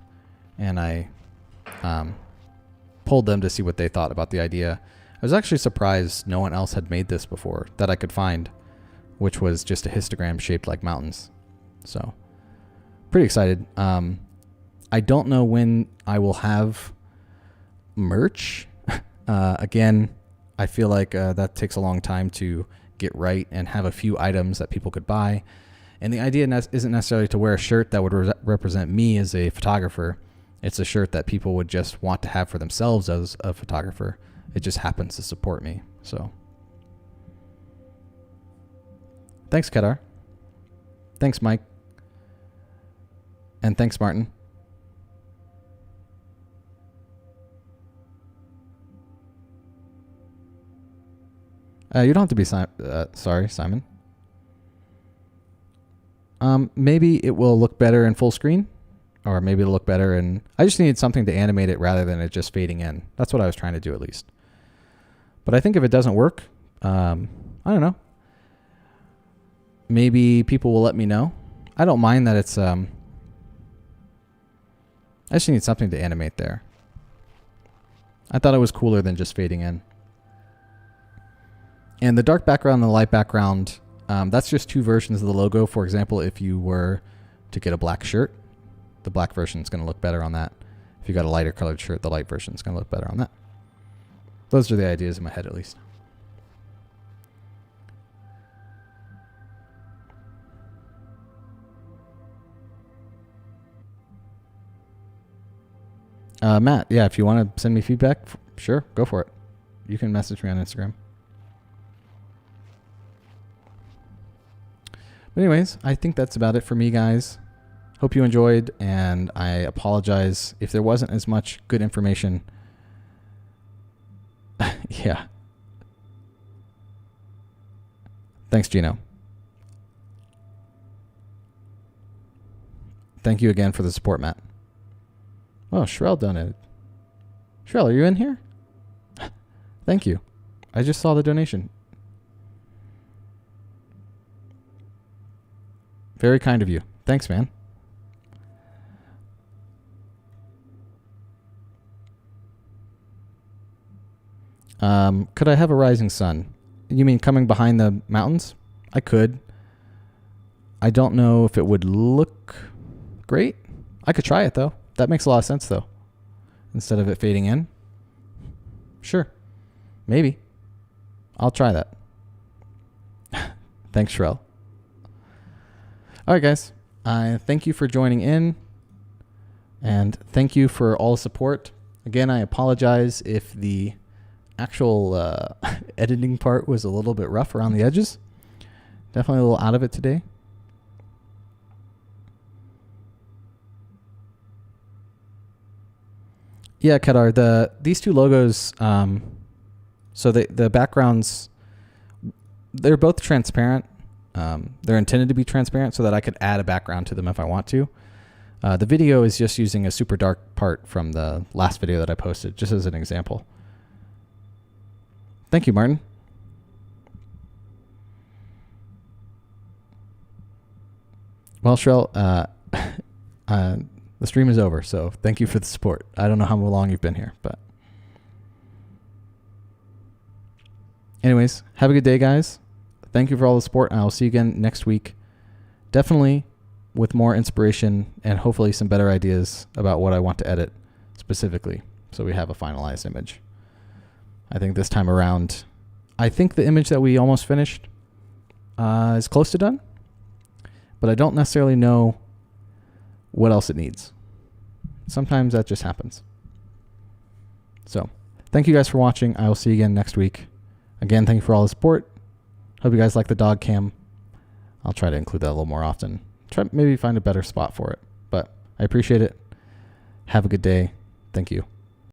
and I polled them to see what they thought about the idea. I was actually surprised no one else had made this before that I could find, which was just a histogram shaped like mountains. So pretty excited. I don't know when I will have merch. Again, I feel like that takes a long time to get right and have a few items that people could buy. And the idea isn't necessarily to wear a shirt that would represent me as a photographer. It's a shirt that people would just want to have for themselves as a photographer. It just happens to support me. So thanks, Kedar. Thanks, Mike. And thanks, Martin. You don't have to be sorry, Simon. Maybe it will look better in full screen, or maybe it'll look better in... I just needed something to animate it rather than it just fading in. That's what I was trying to do, at least. But I think if it doesn't work, I don't know. Maybe people will let me know. I don't mind that it's... I just need something to animate there. I thought it was cooler than just fading in. And the dark background and the light background, that's just two versions of the logo. For example, if you were to get a black shirt, the black version is going to look better on that. If you got a lighter colored shirt, the light version is going to look better on that. Those are the ideas in my head, at least. Matt, yeah, if you want to send me feedback, sure, go for it. You can message me on Instagram. But anyways, I think that's about it for me, guys. Hope you enjoyed, and I apologize if there wasn't as much good information. Yeah. Thanks, Gino. Thank you again for the support, Matt. Oh, Shrell donated. Shrell, are you in here? Thank you. I just saw the donation. Very kind of you. Thanks, man. Could I have a rising sun? You mean coming behind the mountains? I could. I don't know if it would look great. I could try it, though. That makes a lot of sense, though. Instead of it fading in. Sure. Maybe. I'll try that. Thanks, Shrell. All right, guys. Thank you for joining in. And thank you for all the support. Again, I apologize if the actual editing part was a little bit rough around the edges. Definitely a little out of it today. Yeah, Kedar, these two logos, so the backgrounds, they're both transparent. They're intended to be transparent so that I could add a background to them if I want to. The video is just using a super dark part from the last video that I posted, just as an example. Thank you, Martin. Well, Shrell, the stream is over, so thank you for the support. I don't know how long you've been here, but... Anyways, have a good day, guys. Thank you for all the support, and I will see you again next week. Definitely with more inspiration and hopefully some better ideas about what I want to edit specifically, so we have a finalized image. I think this time around, I think the image that we almost finished is close to done, but I don't necessarily know what else it needs. Sometimes that just happens. So, thank you guys for watching. I will see you again next week. Again, thank you for all the support. Hope you guys like the dog cam. I'll try to include that a little more often. Try maybe find a better spot for it. But I appreciate it. Have a good day. Thank you.